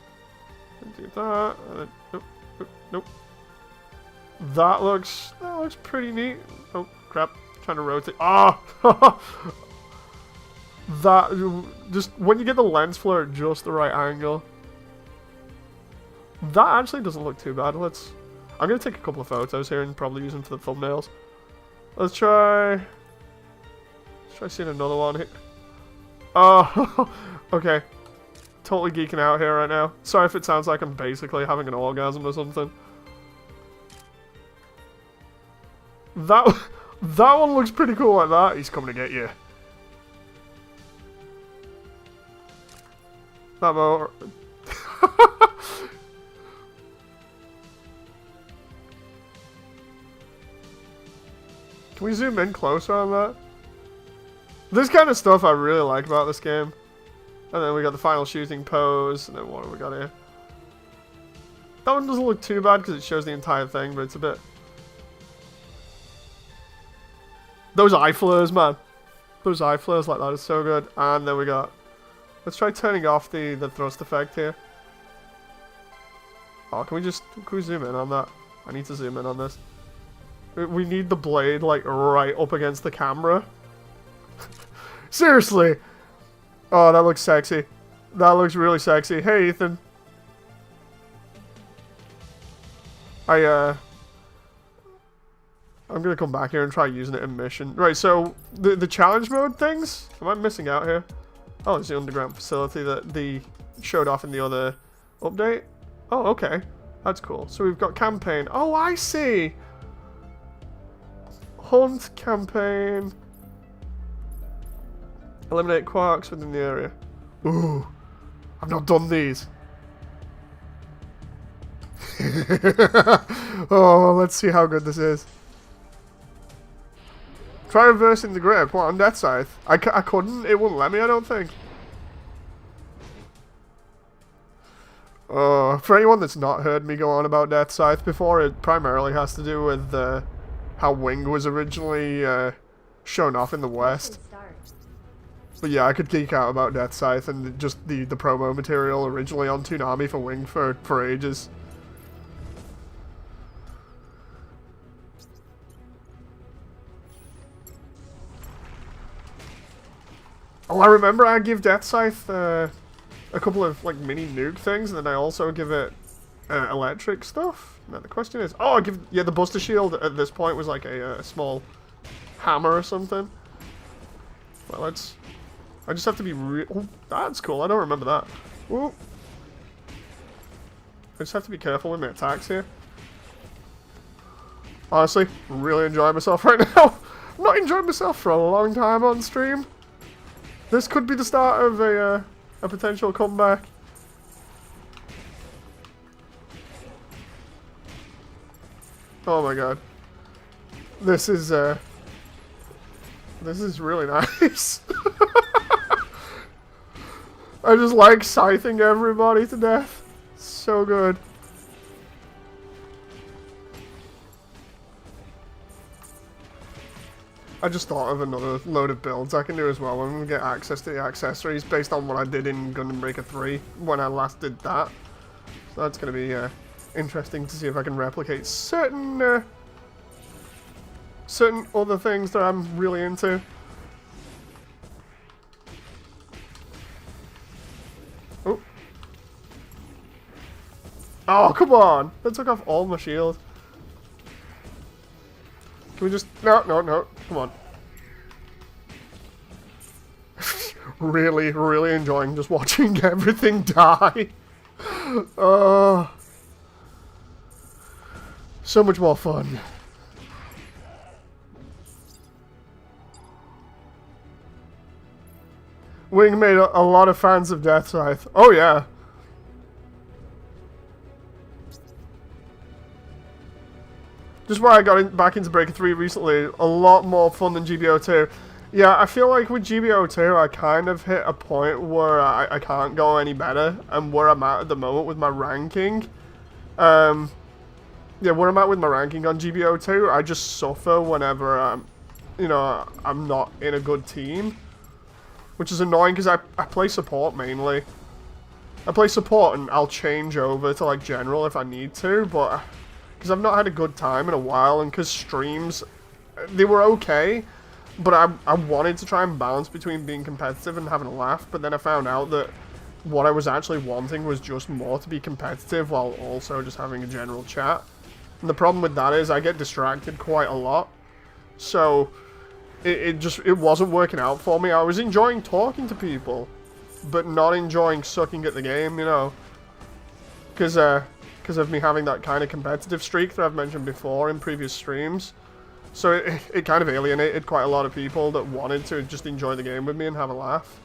Do that. And then... Nope. That looks pretty neat. Oh, crap. Trying to rotate. Ah! That, just, when you get the lens flare at just the right angle. That actually doesn't look too bad. I'm going to take a couple of photos here and probably use them for the thumbnails. Let's try seeing another one here. Oh, okay. Totally geeking out here right now. Sorry if it sounds like I'm basically having an orgasm or something. That one looks pretty cool like that. He's coming to get you. That motor. Can we zoom in closer on that? This kind of stuff I really like about this game. And then we got the final shooting pose. And then what do we got here? That one doesn't look too bad because it shows the entire thing, but it's a bit... Those eye flares, man. Those eye flares like that is so good. And then we got... Let's try turning off the thrust effect here. Oh, can we zoom in on that? I need to zoom in on this. We need the blade, like, right up against the camera. Seriously! Oh, that looks sexy. That looks really sexy. Hey, Ethan. I'm gonna come back here and try using it in mission. Right, so, the challenge mode things? Am I missing out here? Oh, it's the underground facility that they showed off in the other update. Oh, okay. That's cool. So we've got campaign. Oh, I see! Hunt campaign. Eliminate quarks within the area. Ooh. I've not done these. Oh, let's see how good this is. Try reversing the grip. What, on Death Scythe? I couldn't. It wouldn't let me, I don't think. For anyone that's not heard me go on about Death Scythe before, it primarily has to do with how Wing was originally shown off in the West. But yeah, I could geek out about Death Scythe and just the promo material originally on Toonami for Wing for ages. Oh, I remember I give Death Scythe a couple of like mini nuke things, and then I also give it electric stuff. Now the question is, oh, the Buster Shield at this point was like a small hammer or something. Well, I just have to be oh, that's cool. I don't remember that. Ooh. I just have to be careful with my attacks here. Honestly, really enjoying myself right now. I'm not enjoying myself for a long time on stream. This could be the start of a potential comeback. Oh my god. This is really nice. I just like scything everybody to death. So good. I just thought of another load of builds I can do as well when we get access to the accessories based on what I did in Gundam Breaker 3 when I last did that. So that's going to be interesting to see if I can replicate certain other things that I'm really into. Oh. Oh, come on! That took off all my shield. Can we just... No, come on. really enjoying just watching everything die. Oh. So much more fun. Wing made a lot of fans of Death Scythe. Oh yeah. Just where I got back into Breaker 3 recently, a lot more fun than GBO2. Yeah, I feel like with GBO2, I kind of hit a point where I can't go any better, and where I'm at the moment with my ranking. Yeah, where I'm at with my ranking on GBO2, I just suffer whenever I'm not in a good team. Which is annoying because I play support mainly. I play support and I'll change over to like general if I need to, but... Because I've not had a good time in a while, and because streams, they were okay, but I wanted to try and balance between being competitive and having a laugh, but then I found out that what I was actually wanting was just more to be competitive while also just having a general chat. And the problem with that is I get distracted quite a lot, so it wasn't working out for me. I was enjoying talking to people, but not enjoying sucking at the game, you know, because of me having that kind of competitive streak that I've mentioned before in previous streams. So it kind of alienated quite a lot of people that wanted to just enjoy the game with me and have a laugh.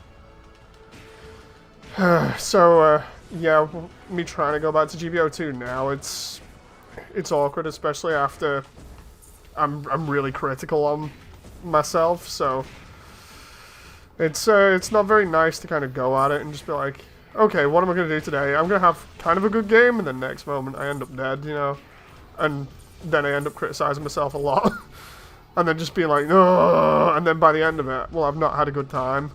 So, yeah, me trying to go back to GBO2 now, it's awkward, especially after I'm really critical on myself, so it's not very nice to kind of go at it and just be like, okay, what am I going to do today? I'm going to have kind of a good game, and then next moment I end up dead, you know? And then I end up criticizing myself a lot. And then just being like, no, and then by the end of it, well, I've not had a good time.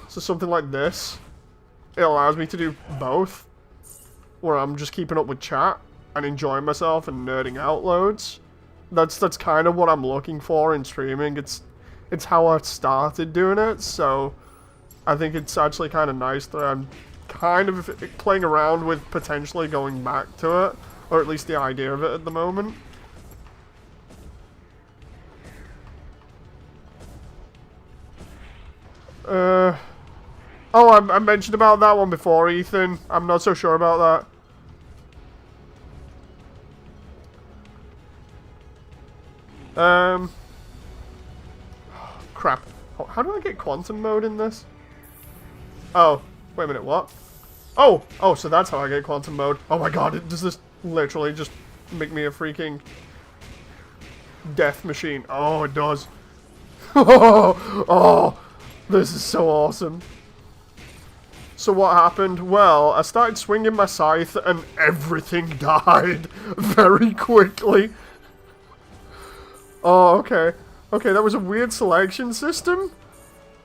So something like this, it allows me to do both, where I'm just keeping up with chat and enjoying myself and nerding out loads. That's kind of what I'm looking for in streaming. It's how I started doing it, so I think it's actually kind of nice that I'm kind of playing around with potentially going back to it, or at least the idea of it at the moment. Oh, I mentioned about that one before, Ethan. I'm not so sure about that. Crap. How do I get quantum mode in this? Oh, wait a minute, what? Oh, so that's how I get quantum mode. Oh my god, does this literally just make me a freaking death machine? Oh, it does. Oh, this is so awesome. So what happened? Well, I started swinging my scythe and everything died very quickly. Oh, okay. Okay, that was a weird selection system,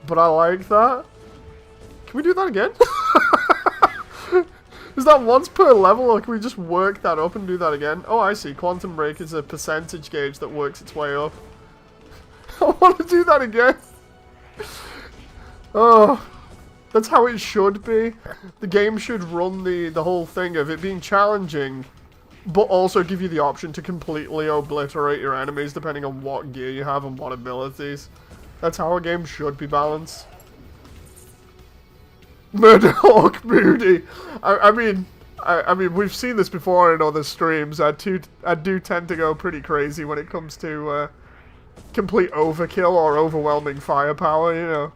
but I like that. Can we do that again? Is that once per level, or can we just work that up and do that again? Oh, I see. Quantum Break is a percentage gauge that works its way up. I want to do that again. Oh, that's how it should be. The game should run the whole thing of it being challenging, but also give you the option to completely obliterate your enemies depending on what gear you have and what abilities. That's how a game should be balanced. Murderhawk Moody. I mean, we've seen this before in other streams. I do tend to go pretty crazy when it comes to complete overkill or overwhelming firepower, you know.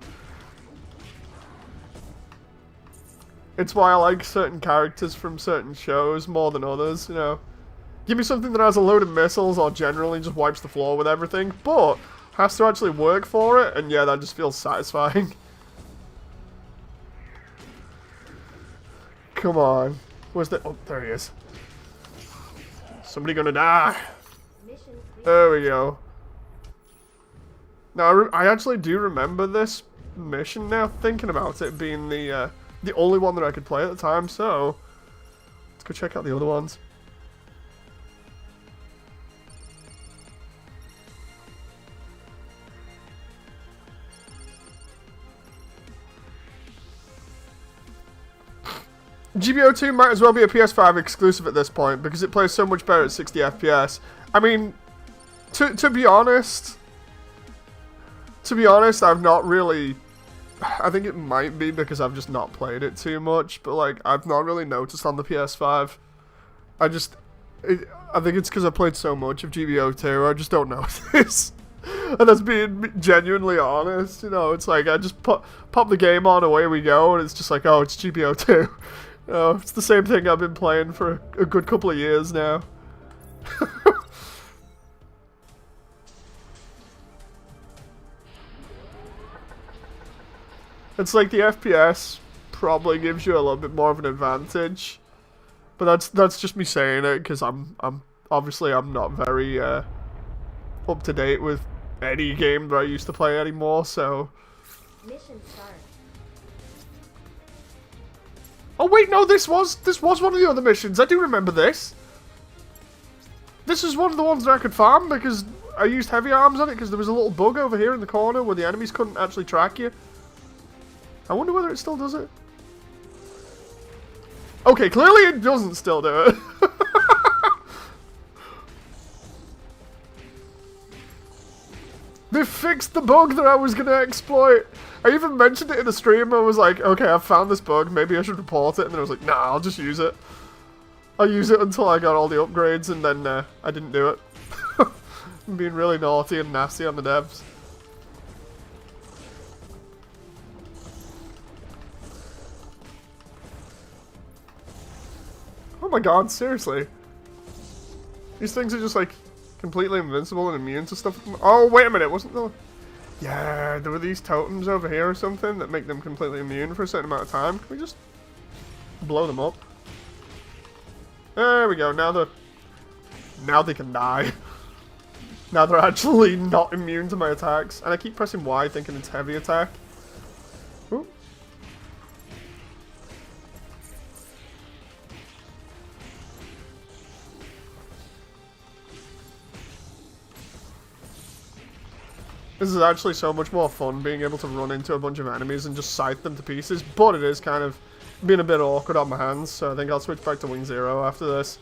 It's why I like certain characters from certain shows more than others, you know. Give me something that has a load of missiles or generally just wipes the floor with everything, but has to actually work for it, and yeah, that just feels satisfying. Come on. Where's the... Oh, there he is. Somebody gonna die. There we go. Now, I actually do remember this mission now, thinking about it being the only one that I could play at the time, so let's go check out the other ones. GBO 2 might as well be a PS5 exclusive at this point because it plays so much better at 60 FPS. I mean, to be honest, I've not really... I think it might be because I've just not played it too much, but like, I've not really noticed on the PS5. I think it's because I played so much of GBO 2, I just don't notice. And that's being genuinely honest, you know, it's like, I just pop the game on, away we go, and it's just like, oh, it's GBO 2. You know, it's the same thing I've been playing for a good couple of years now. It's like the FPS probably gives you a little bit more of an advantage, but that's just me saying it because I'm obviously I'm not very up to date with any game that I used to play anymore. So. Mission start. Oh wait, no, this was one of the other missions. I do remember this. This is one of the ones that I could farm because I used heavy arms on it because there was a little bug over here in the corner where the enemies couldn't actually track you. I wonder whether it still does it. Okay, clearly it doesn't still do it. They fixed the bug that I was going to exploit. I even mentioned it in the stream. I was like, okay, I've found this bug. Maybe I should report it. And then I was like, nah, I'll just use it. I'll use it until I got all the upgrades, and then I didn't do it. I'm being really naughty and nasty on the devs. Oh my god, seriously. These things are just like completely invincible and immune to stuff. Oh, wait a minute, wasn't there... Yeah, there were these totems over here or something that make them completely immune for a certain amount of time. Can we just blow them up? There we go, now they can die. Now they're actually not immune to my attacks. And I keep pressing Y thinking it's heavy attack. Ooh. This is actually so much more fun being able to run into a bunch of enemies and just scythe them to pieces, but it is kind of being a bit awkward on my hands, so I think I'll switch back to Wing Zero after this.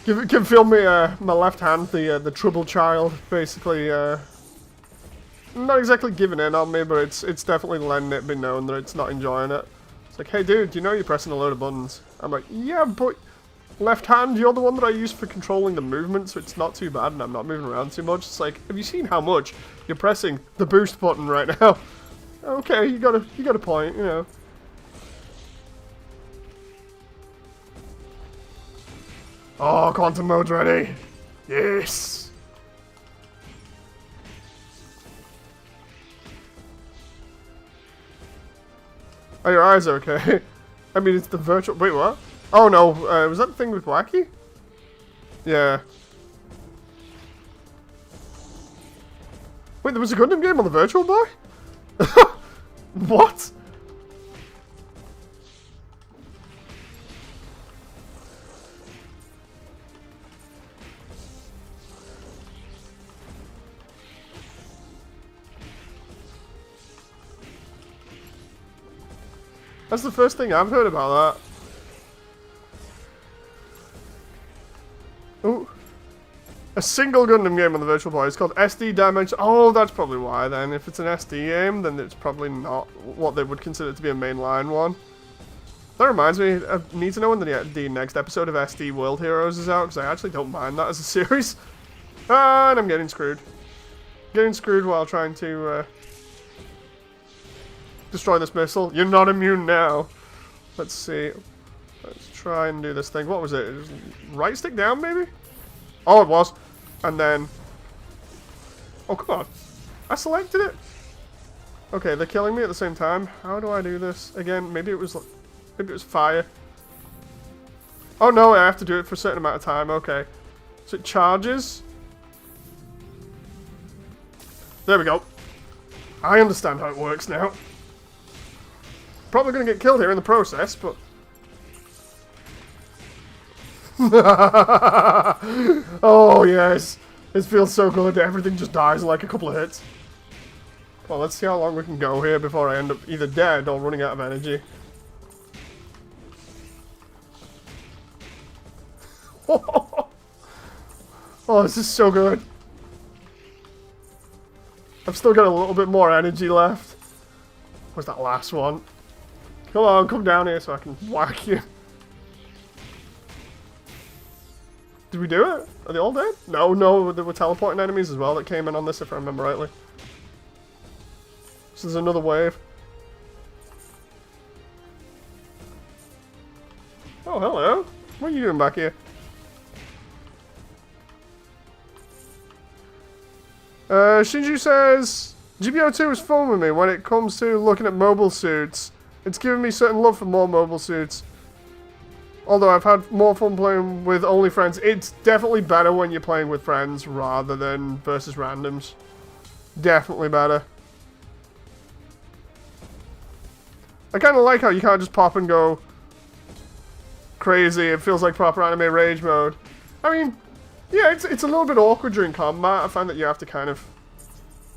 Can feel me, my left hand, the trouble child, basically, not exactly giving in on me, but it's definitely letting it be known that it's not enjoying it. It's like, hey dude, you know you're pressing a load of buttons. I'm like, yeah, but left hand, you're the one that I use for controlling the movement, so it's not too bad and I'm not moving around too much. It's like, have you seen how much you're pressing the boost button right now? Okay, you got a point, you know. Oh, quantum mode's ready. Yes. Are your eyes okay? I mean, it's the virtual... Wait, what? Oh, no. Was that the thing with Wacky? Yeah. Wait, there was a Gundam game on the Virtual Boy? What? That's the first thing I've heard about that. Ooh. A single Gundam game on the Virtual Boy. It's called SD Dimension. Oh, that's probably why then. If it's an SD game, then it's probably not what they would consider to be a mainline one. That reminds me, I need to know when the next episode of SD World Heroes is out, because I actually don't mind that as a series. And I'm getting screwed. Getting screwed while trying to destroy this missile. You're not immune now. Let's see. Let's try and do this thing. What was it? It was right stick down, maybe? Oh, it was. And then... Oh, come on. I selected it. Okay, they're killing me at the same time. How do I do this? Again, maybe it was fire. Oh, no, I have to do it for a certain amount of time. Okay. So it charges. There we go. I understand how it works now. Probably going to get killed here in the process, but... Oh, yes. This feels so good. Everything just dies in like a couple of hits. Well, let's see how long we can go here before I end up either dead or running out of energy. Oh, this is so good. I've still got a little bit more energy left. Where's that last one? Come on, come down here so I can whack you. Did we do it? Are they all dead? No, no, there were teleporting enemies as well that came in on this, if I remember rightly. So there's another wave. Oh, hello. What are you doing back here? Shinju says, GBO2 is fun with me when it comes to looking at mobile suits. It's given me certain love for more mobile suits. Although I've had more fun playing with only friends, it's definitely better when you're playing with friends rather than versus randoms. Definitely better. I kind of like how you can't just pop and go crazy. It feels like proper anime rage mode. I mean, yeah, it's a little bit awkward during combat. I find that you have to kind of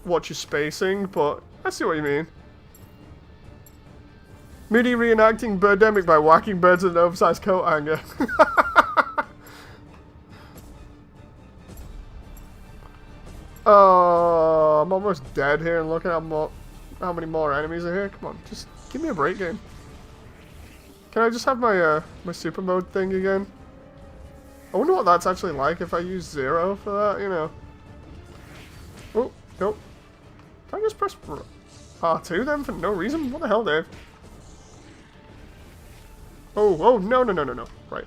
watch your spacing, but I see what you mean. Moody reenacting Birdemic by whacking birds with an oversized coat hanger. Oh, I'm almost dead here, and look at how many more enemies are here. Come on, just give me a break, game. Can I just have my my super mode thing again? I wonder what that's actually like if I use 0 for that, you know. Oh, nope. Can I just press R2 then for no reason? What the hell, Dave? Oh, oh, no, no, no, no, no. Right.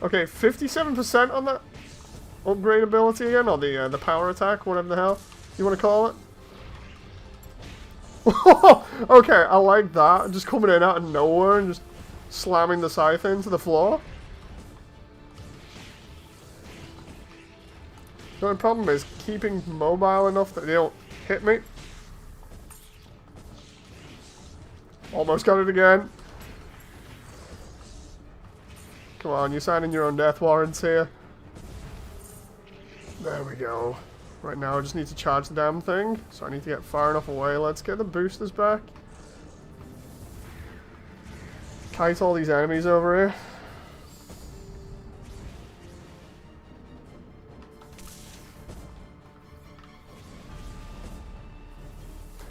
Okay, 57% on that upgrade ability again, or the power attack, whatever the hell you want to call it. Okay, I like that. Just coming in out of nowhere and just slamming the scythe into the floor. The only problem is keeping mobile enough that they don't hit me. Almost got it again. Come on, you're signing your own death warrants here. There we go. Right now I just need to charge the damn thing, so I need to get far enough away. Let's get the boosters back. Kite all these enemies over here.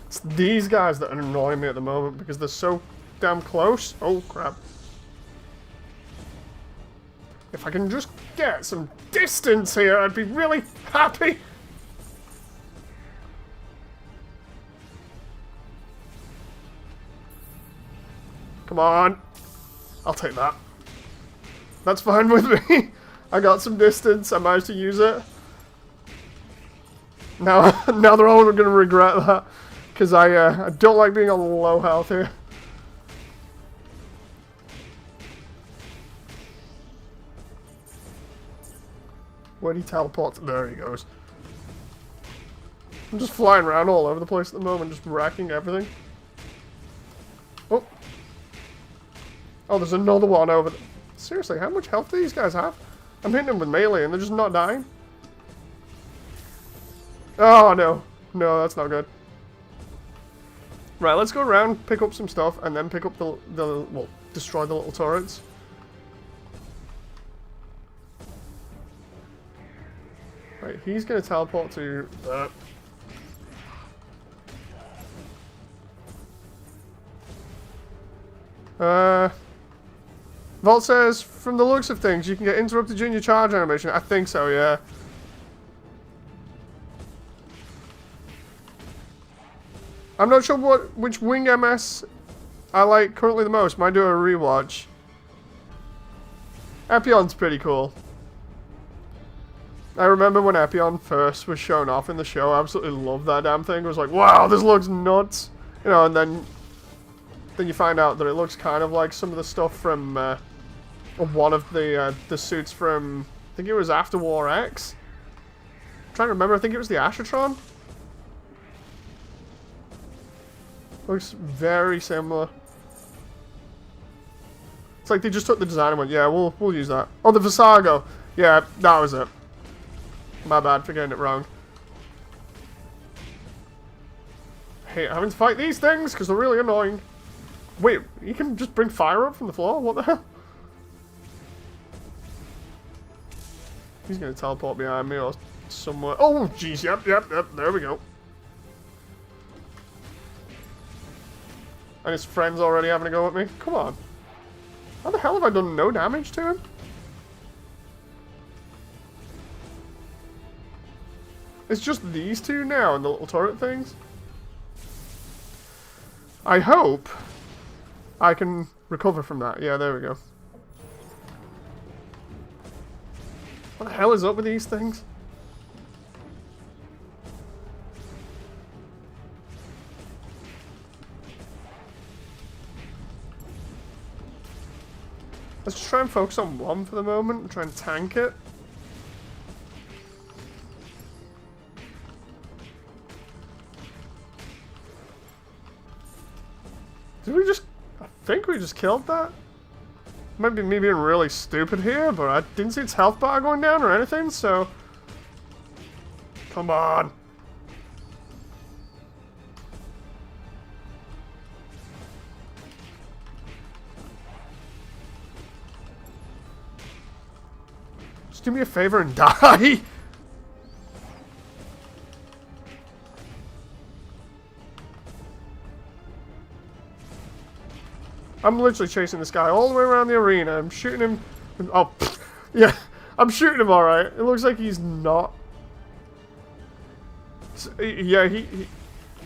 It's these guys that are annoying me at the moment because they're so damn close. Oh crap. If I can just get some distance here, I'd be really happy. Come on. I'll take that. That's fine with me. I got some distance. I managed to use it. Now, now they're all going to regret that. Because I don't like being on low health here. Where'd he teleport? There he goes. I'm just flying around all over the place at the moment, just wrecking everything. Oh. Oh, there's another one over there. Seriously, how much health do these guys have? I'm hitting them with melee and they're just not dying. Oh, no. No, that's not good. Right, let's go around, pick up some stuff, and then pick up well, destroy the little turrets. Right, he's going to teleport to that. Vault says, from the looks of things, you can get interrupted during your charge animation. I think so, yeah. I'm not sure which wing MS I like currently the most. Might do a rewatch. Epion's pretty cool. I remember when Epion first was shown off in the show. I absolutely loved that damn thing. I was like, wow, this looks nuts. You know, and then you find out that it looks kind of like some of the stuff from one of the suits from, I think it was After War X. I'm trying to remember, I think it was the Ashatron. Looks very similar. It's like they just took the design and went, yeah, we'll use that. Oh, the Visago. Yeah, that was it. My bad for getting it wrong. I hate having to fight these things because they're really annoying. Wait, you can just bring fire up from the floor? What the hell? He's going to teleport behind me or somewhere. Oh, jeez, yep, there we go. And his friend's already having a go at me? Come on. How the hell have I done no damage to him? It's just these two now and the little turret things. I hope I can recover from that. Yeah, there we go. What the hell is up with these things? Let's just try and focus on one for the moment and try and tank it. Did we just... I think we just killed that. Might be me being really stupid here, but I didn't see its health bar going down or anything, so... Come on. Just do me a favor and die. I'm literally chasing this guy all the way around the arena. I'm shooting him. Oh, yeah. I'm shooting him alright. It looks like he's not. Yeah, he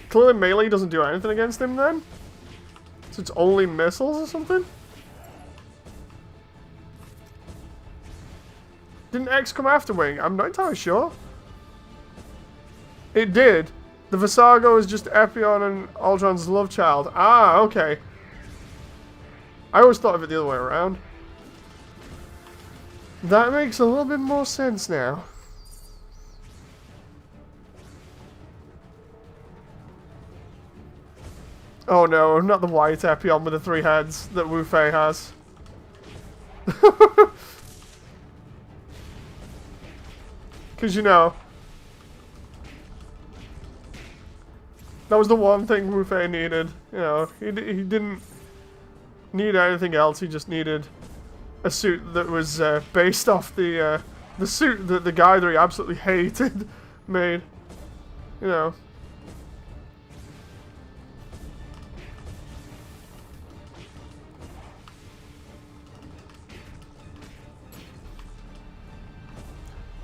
clearly melee doesn't do anything against him then. So it's only missiles or something? Didn't X come after Wing? I'm not entirely sure. It did. The Visago is just Epion and Aldron's love child. Ah, okay. I always thought of it the other way around. That makes a little bit more sense now. Oh no, not the white Epion with the 3 heads that Wu Fei has. Because, you know, that was the one thing Wu Fei needed. You know, he didn't need anything else. He just needed a suit that was based off the suit that the guy that he absolutely hated made. You know.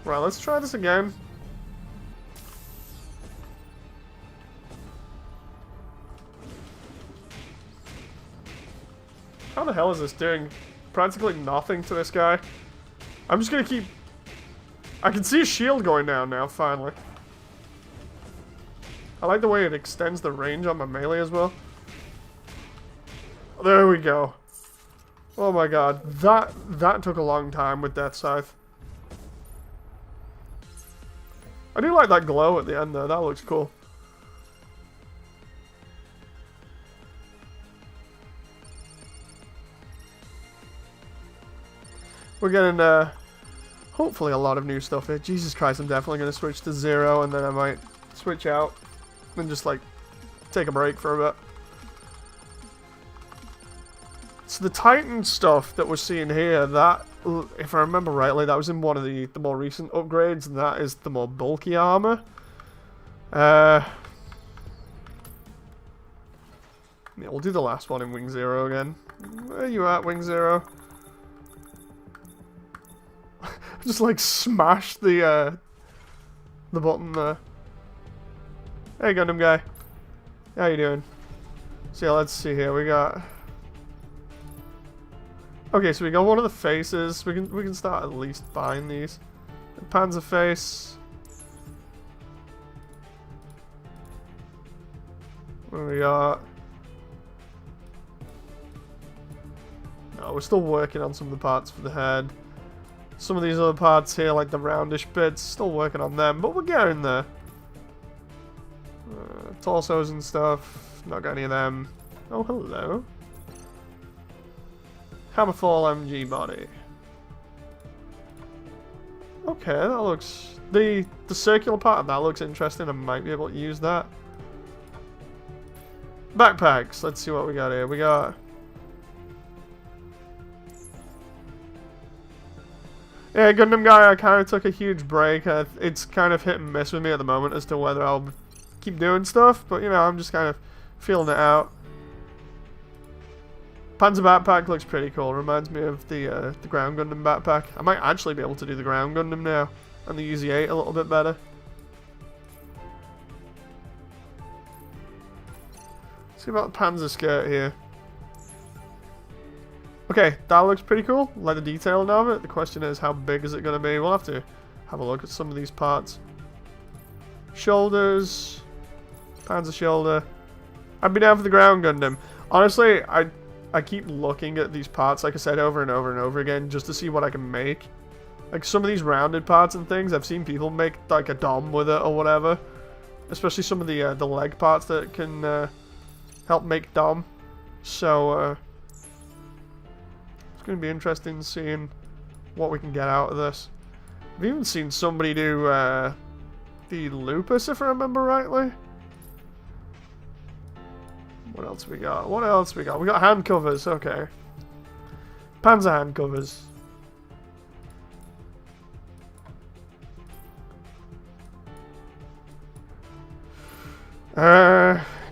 Right, let's try this again. How the hell is this doing practically nothing to this guy? I'm just gonna keep... I can see his shield going down now, finally. I like the way it extends the range on my melee as well. There we go. Oh my god, that took a long time with Death Scythe. I do like that glow at the end though, that looks cool. We're getting, hopefully a lot of new stuff here. Jesus Christ, I'm definitely going to switch to 0, and then I might switch out and just, like, take a break for a bit. So the Titan stuff that we're seeing here, that, if I remember rightly, that was in one of the more recent upgrades, and that is the more bulky armor. Yeah, we'll do the last one in Wing 0 again. Where are you at, Wing 0? Just like smash the button there. Hey Gundam guy, how you doing? So yeah, let's see here. We got. Okay, so we got one of the faces. We can start at least buying these. Panzer face. What do we got? No, we're still working on some of the parts for the head. Some of these other parts here, like the roundish bits, still working on them, but we're getting there. Torsos and stuff, not got any of them. Oh, hello. Hammerfall MG body. Okay, that looks... The circular part of that looks interesting. I might be able to use that. Backpacks, let's see what we got here. We got... Yeah, Gundam guy, I kind of took a huge break. It's kind of hit and miss with me at the moment as to whether I'll keep doing stuff, but you know, I'm just kind of feeling it out. Panzer backpack looks pretty cool. Reminds me of the ground Gundam backpack. I might actually be able to do the ground Gundam now and the UZ-8 a little bit better. Let's see about the Panzer skirt here. Okay, that looks pretty cool. Like the detailing of it. The question is, how big is it going to be? We'll have to have a look at some of these parts. Shoulders. Panzer shoulder. I'd be down for the ground Gundam. Honestly, I keep looking at these parts, like I said, over and over and over again, just to see what I can make. Like some of these rounded parts and things, I've seen people make like a dom with it or whatever. Especially some of the leg parts that can help make dom. So, it's going to be interesting seeing what we can get out of this. I've even seen somebody do the Lupus, if I remember rightly. What else we got? What else we got? We got hand covers, okay. Panzer hand covers.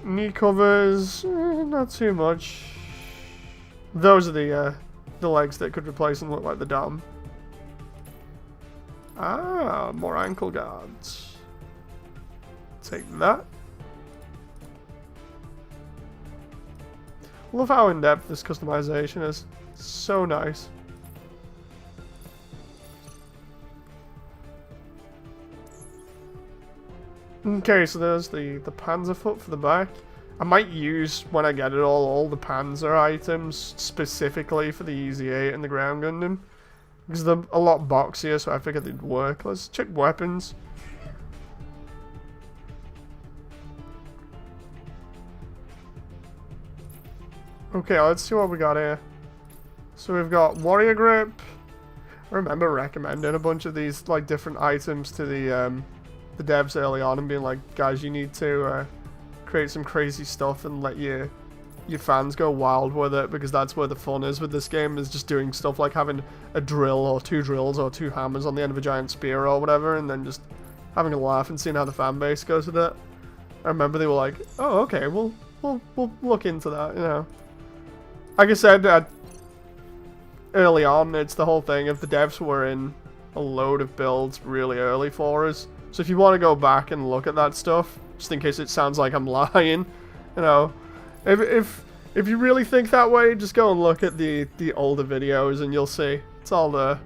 Knee covers, not too much. Those are the legs that could replace and look like the dom. Ah, more ankle guards. Take that. Love how in-depth this customization is. So nice. Okay, so there's the Panzer foot for the back. I might use, when I get it all the Panzer items specifically for the UZ-8 and the ground Gundam. Because they're a lot boxier, so I figured they'd work. Let's check weapons. Okay, let's see what we got here. So we've got Warrior Grip. I remember recommending a bunch of these like different items to the devs early on and being like, guys, you need to create some crazy stuff and let your fans go wild with it, because that's where the fun is with this game, is just doing stuff like having a drill or two drills or two hammers on the end of a giant spear or whatever, and then just having a laugh and seeing how the fan base goes with it. I remember they were like, oh, okay, we'll look into that, you know. Like I said, early on, it's the whole thing of the devs were in a load of builds really early for us. So if you want to go back and look at that stuff, just in case it sounds like I'm lying, you know, if you really think that way, just go and look at the older videos and you'll see. It's all there.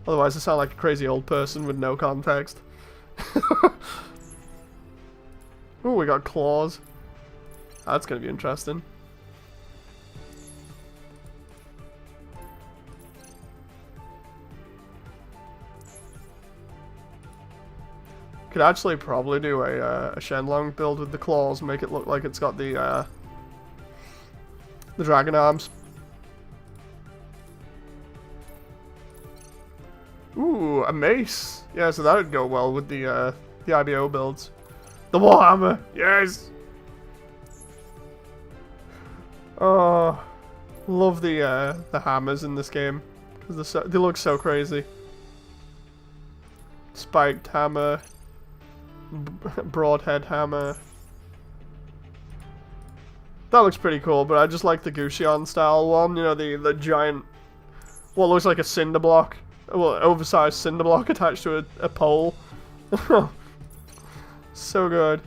Otherwise I sound like a crazy old person with no context. Ooh, we got claws. That's gonna be interesting. Could actually probably do a Shenlong build with the claws, make it look like it's got the dragon arms. Ooh, a M.A.S.S. Yeah, so that would go well with the IBO builds. The Warhammer, yes. Oh, love the hammers in this game because they look so crazy. Spiked hammer, broadhead hammer. That looks pretty cool, but I just like the Gusion style one. You know, the giant, what looks like a cinder block. Well, oversized cinder block attached to a pole. So good.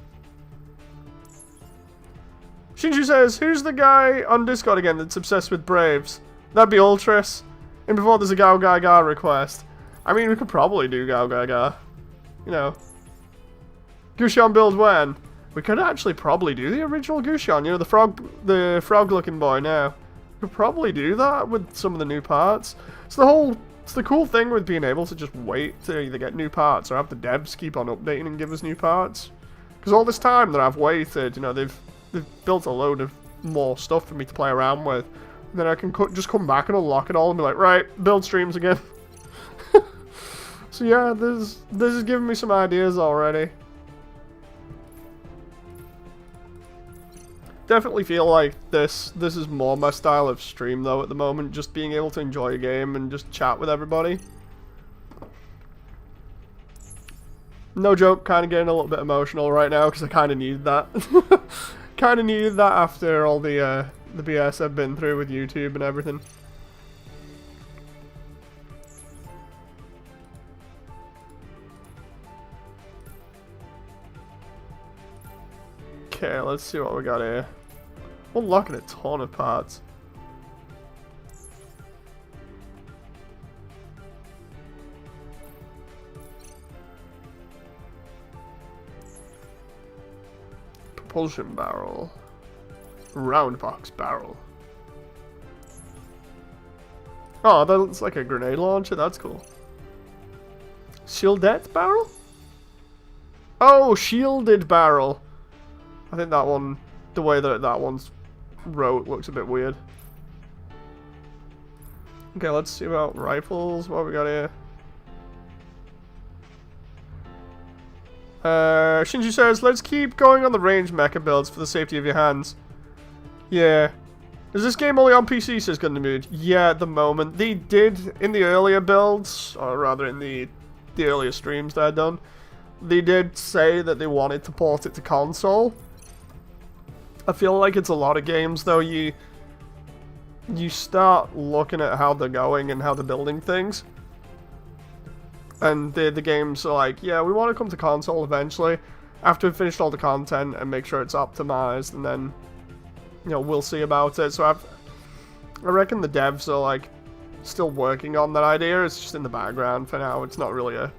Shinju says, who's the guy on Discord again that's obsessed with Braves? That'd be Ultras. And before there's a Gao Gaga request. I mean, we could probably do Gao Gaga. You know. Gusion build when? We could actually probably do the original Gusion. You know, the frog looking boy now. We could probably do that with some of the new parts. It's the cool thing with being able to just wait to either get new parts or have the devs keep on updating and give us new parts. Because all this time that I've waited, you know, they've built a load of more stuff for me to play around with. And then I can just come back and unlock it all and be like, right, build streams again. So yeah, this is giving me some ideas already. Definitely feel like this is more my style of stream though at the moment, just being able to enjoy a game and just chat with everybody. No joke, kind of getting a little bit emotional right now because I kind of needed that. Kind of needed that after all the BS I've been through with YouTube and everything. Okay, let's see what we got here. Unlocking a ton of parts. Propulsion barrel. Round box barrel. Oh, that looks like a grenade launcher. That's cool. Shieldette barrel? Oh, shielded barrel. I think that one, the way that one's wrote looks a bit weird. Okay, let's see about rifles. What we got here? Shinji says, let's keep going on the range mecha builds for the safety of your hands. Yeah. Is this game only on PC, says Gundam? Yeah, at the moment. They did, in the earlier builds, or rather in the earlier streams that I'd done, they did say that they wanted to port it to console. I feel like it's a lot of games, though, you start looking at how they're going and how they're building things. And the games are like, yeah, we want to come to console eventually, after we've finished all the content and make sure it's optimized, and then, you know, we'll see about it. So I reckon the devs are, like, still working on that idea. It's just in the background for now. It's not really a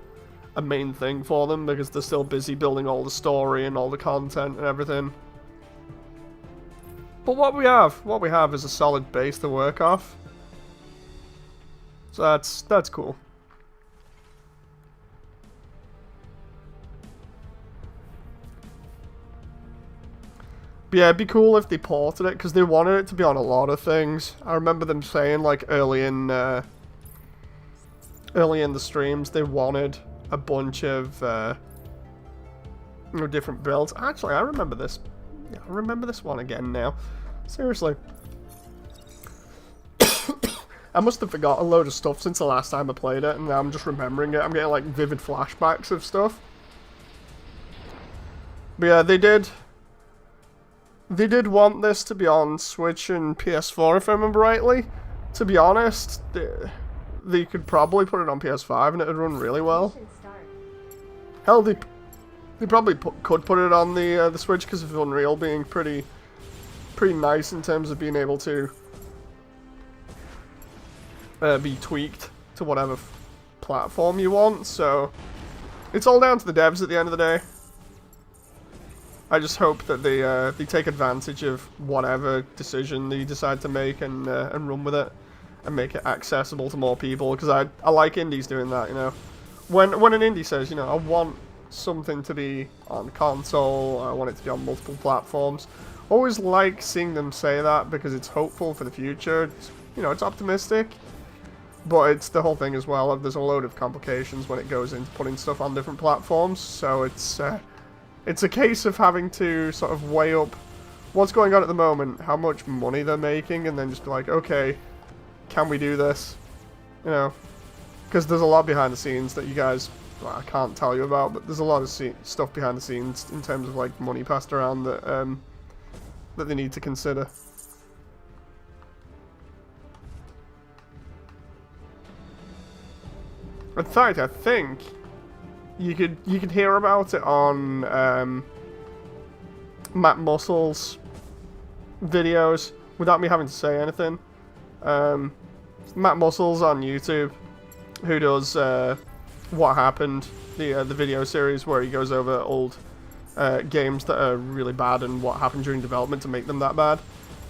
main thing for them, because they're still busy building all the story and all the content and everything. But what we have is a solid base to work off. So that's cool. But yeah, it'd be cool if they ported it, because they wanted it to be on a lot of things. I remember them saying, like, early in the streams, they wanted a bunch of different builds. Actually, I remember this. Yeah, I remember this one again now. Seriously. I must have forgot a load of stuff since the last time I played it, and now I'm just remembering it. I'm getting, like, vivid flashbacks of stuff. But yeah, they did want this to be on Switch and PS4, if I remember rightly. To be honest, they could probably put it on PS5 and it would run really well. Hell, they probably could put it on the Switch because of Unreal being pretty nice in terms of being able to be tweaked to whatever platform you want. So it's all down to the devs at the end of the day. I just hope that they take advantage of whatever decision they decide to make and run with it and make it accessible to more people, because I like indies doing that, you know. When an indie says, you know, I want something to be on console, I want it to be on multiple platforms, always like seeing them say that, because it's hopeful for the future. It's, you know, it's optimistic, but it's the whole thing as well. There's a load of complications when it goes into putting stuff on different platforms, so it's a case of having to sort of weigh up what's going on at the moment, how much money they're making, and then just be like, okay, can we do this? You know, because there's a lot behind the scenes that you guys, well, I can't tell you about, but there's a lot of stuff behind the scenes in terms of like money passed around that that they need to consider. In fact, I think you could hear about it on M.A.S.S videos without me having to say anything. M.A.S.S on YouTube, who does What Happened, the video series where he goes over old games that are really bad and what happened during development to make them that bad.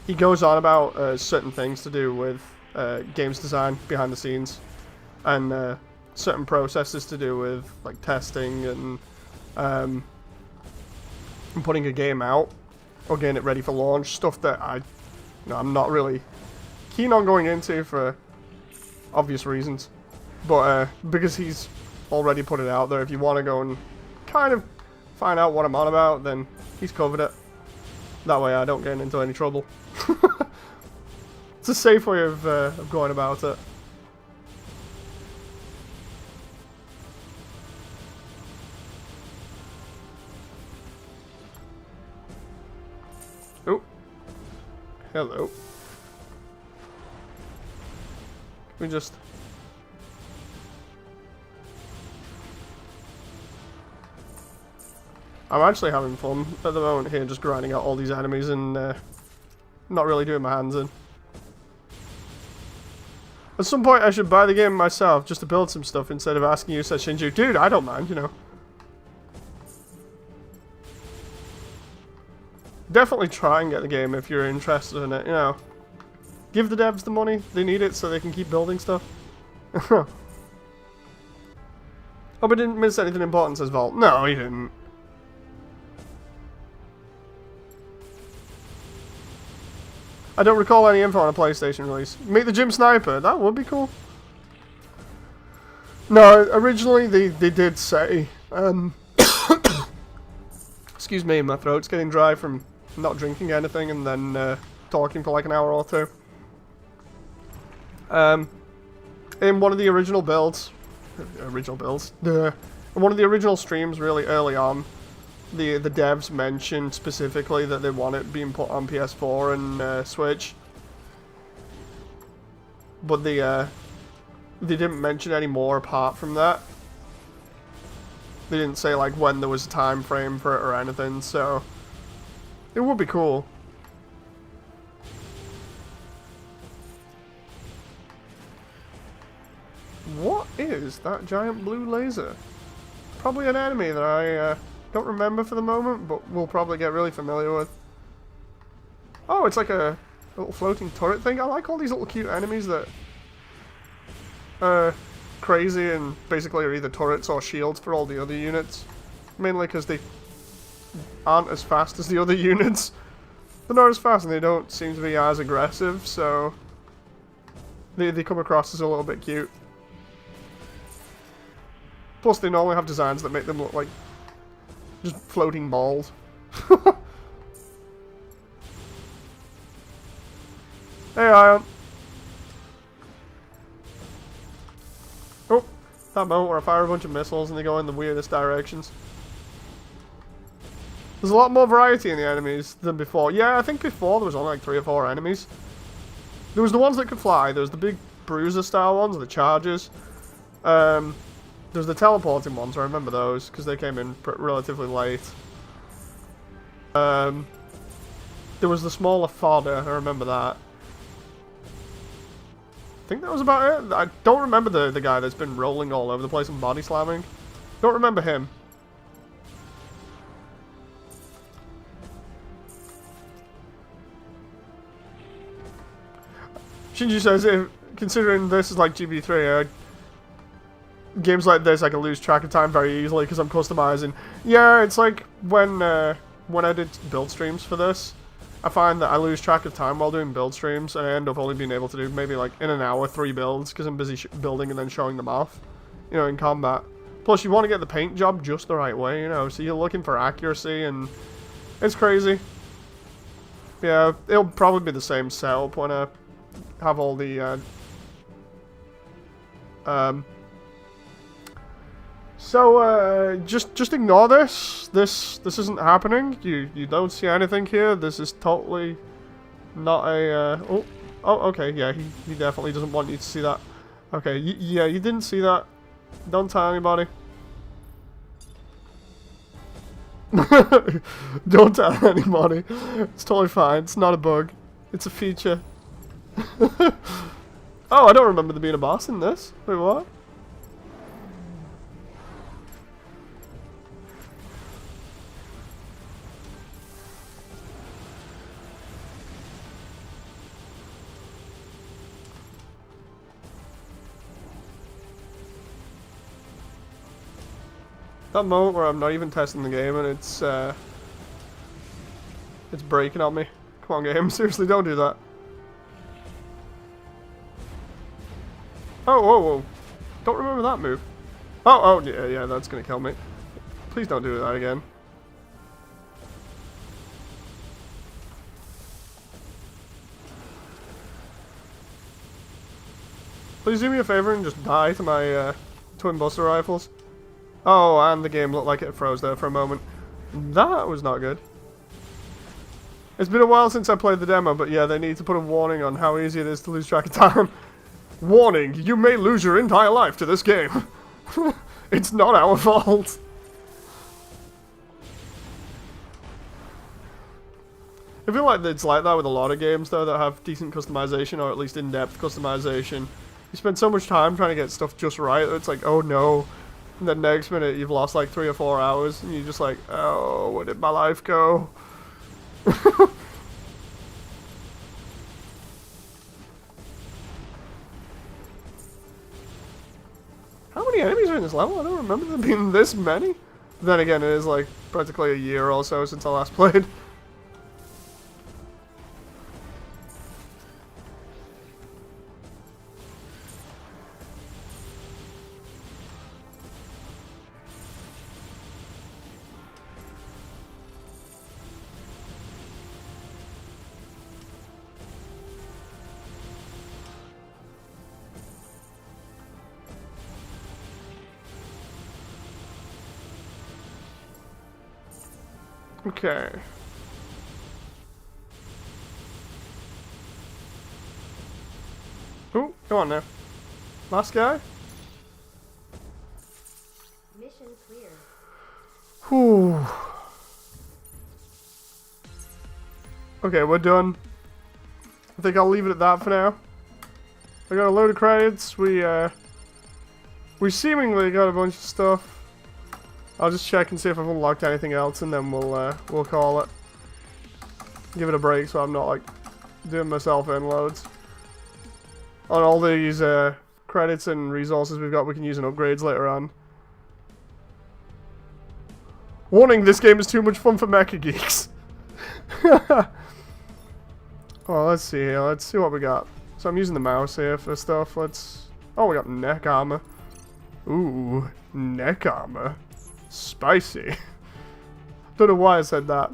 He goes on about certain things to do with games design behind the scenes, and certain processes to do with like testing and putting a game out or getting it ready for launch. Stuff that I'm not really keen on going into for obvious reasons, but because he's already put it out there, if you want to go and kind of find out what I'm on about, then he's covered it. That way I don't get into any trouble. It's a safe way of going about it. Oh, hello. We just... I'm actually having fun at the moment here, just grinding out all these enemies and not really doing my hands in. At some point I should buy the game myself just to build some stuff instead of asking you, said Shinju. Dude, I don't mind, you know. Definitely try and get the game if you're interested in it, you know. Give the devs the money, they need it so they can keep building stuff. Hope I didn't miss anything important, says Vault. No, he didn't. I don't recall any info on a PlayStation release. Make the gym sniper, that would be cool. No, originally they did say, excuse me, my throat's getting dry from not drinking anything and then talking for like an hour or two. In one of the original builds, in one of the original streams really early on, the devs mentioned specifically that they want it being put on PS4 and Switch, but they didn't mention any more apart from that. They didn't say like when there was a time frame for it or anything, so it would be cool. What is that giant blue laser? Probably an enemy that I don't remember for the moment, but we'll probably get really familiar with. Oh, it's like a little floating turret thing. I like all these little cute enemies that are crazy and basically are either turrets or shields for all the other units. Mainly because they aren't as fast as the other units. They're not as fast and they don't seem to be as aggressive, so they come across as a little bit cute. Plus they normally have designs that make them look like just floating balls. Hey, Ion. Oh, that moment where I fire a bunch of missiles and they go in the weirdest directions. There's a lot more variety in the enemies than before. Yeah, I think before there was only like 3 or 4 enemies. There was the ones that could fly. There was the big bruiser style ones, the chargers. There's the teleporting ones, I remember those, because they came in relatively late. There was the smaller fodder, I remember that. I think that was about it. I don't remember the guy that's been rolling all over the place and body slamming. Don't remember him. Shinji says, if considering this is like GB3, games like this I can lose track of time very easily because I'm customizing. Yeah, it's like when I did build streams for this, I find that I lose track of time while doing build streams, and I end up only being able to do maybe like in an hour 3 builds because I'm busy building and then showing them off, you know, in combat. Plus, you want to get the paint job just the right way, you know, so you're looking for accuracy, and it's crazy. Yeah, it'll probably be the same setup when I have all the So, just ignore this. This isn't happening. You don't see anything here. This is totally not a, oh, okay, yeah, he definitely doesn't want you to see that. Okay, yeah, you didn't see that. Don't tell anybody. Don't tell anybody. It's totally fine. It's not a bug. It's a feature. Oh, I don't remember there being a boss in this. Wait, what? That moment where I'm not even testing the game and it's breaking on me. Come on, game. Seriously, don't do that. Oh, whoa, whoa. Don't remember that move. Oh, yeah, that's gonna kill me. Please don't do that again. Please do me a favor and just die to my twin buster rifles. Oh, and the game looked like it froze there for a moment. That was not good. It's been a while since I played the demo, but yeah, they need to put a warning on how easy it is to lose track of time. Warning, you may lose your entire life to this game. It's not our fault. I feel like it's like that with a lot of games, though, that have decent customization, or at least in-depth customization. You spend so much time trying to get stuff just right that it's like, oh no. And then next minute you've lost like 3 or 4 hours, and you're just like, oh, where did my life go? How many enemies are in this level? I don't remember there being this many. Then again, it is like practically a year or so since I last played. Okay. Ooh, come on now. Last guy? Mission clear. Whew. Okay, we're done. I think I'll leave it at that for now. I got a load of credits. We seemingly got a bunch of stuff. I'll just check and see if I've unlocked anything else, and then we'll call it. Give it a break so I'm not like doing myself in loads. On all these credits and resources we've got, we can use in upgrades later on. Warning: this game is too much fun for mecha geeks. Oh, let's see here. Let's see what we got. So I'm using the mouse here for stuff. Oh, we got neck armor. Ooh, neck armor. Spicy. Don't know why I said that.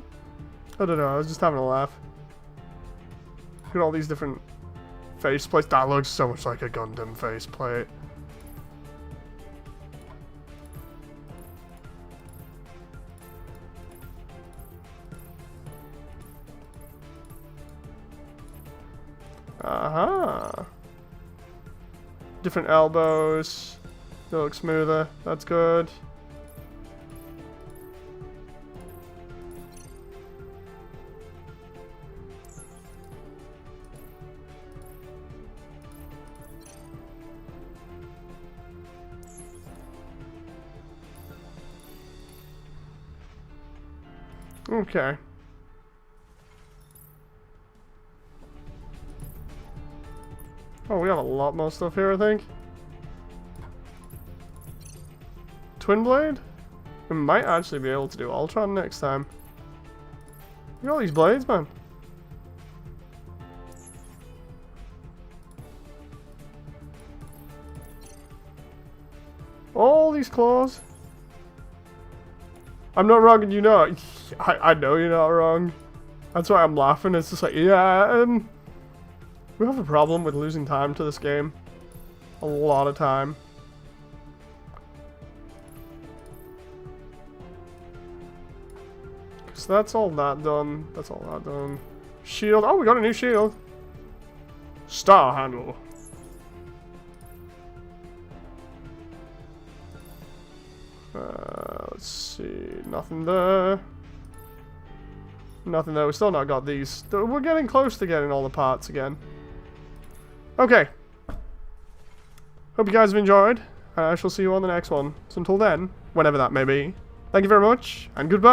I don't know, I was just having a laugh. Look at all these different faceplates. That looks so much like a Gundam faceplate. Aha. Different elbows. They look smoother. That's good. Okay. Oh, we have a lot more stuff here, I think. Twin blade? We might actually be able to do Ultron next time. Look at all these blades, man. All these claws. I'm not wrong, and you know. I know you're not wrong. That's why I'm laughing. It's just like, yeah, we have a problem with losing time to this game. A lot of time. So that's all that done. That's all that done. Shield. Oh, we got a new shield. Star handle. Let's see. Nothing there. Nothing there. We still not got these. We're getting close to getting all the parts again. Okay. Hope you guys have enjoyed. And I shall see you on the next one. So until then, whenever that may be, thank you very much, and goodbye.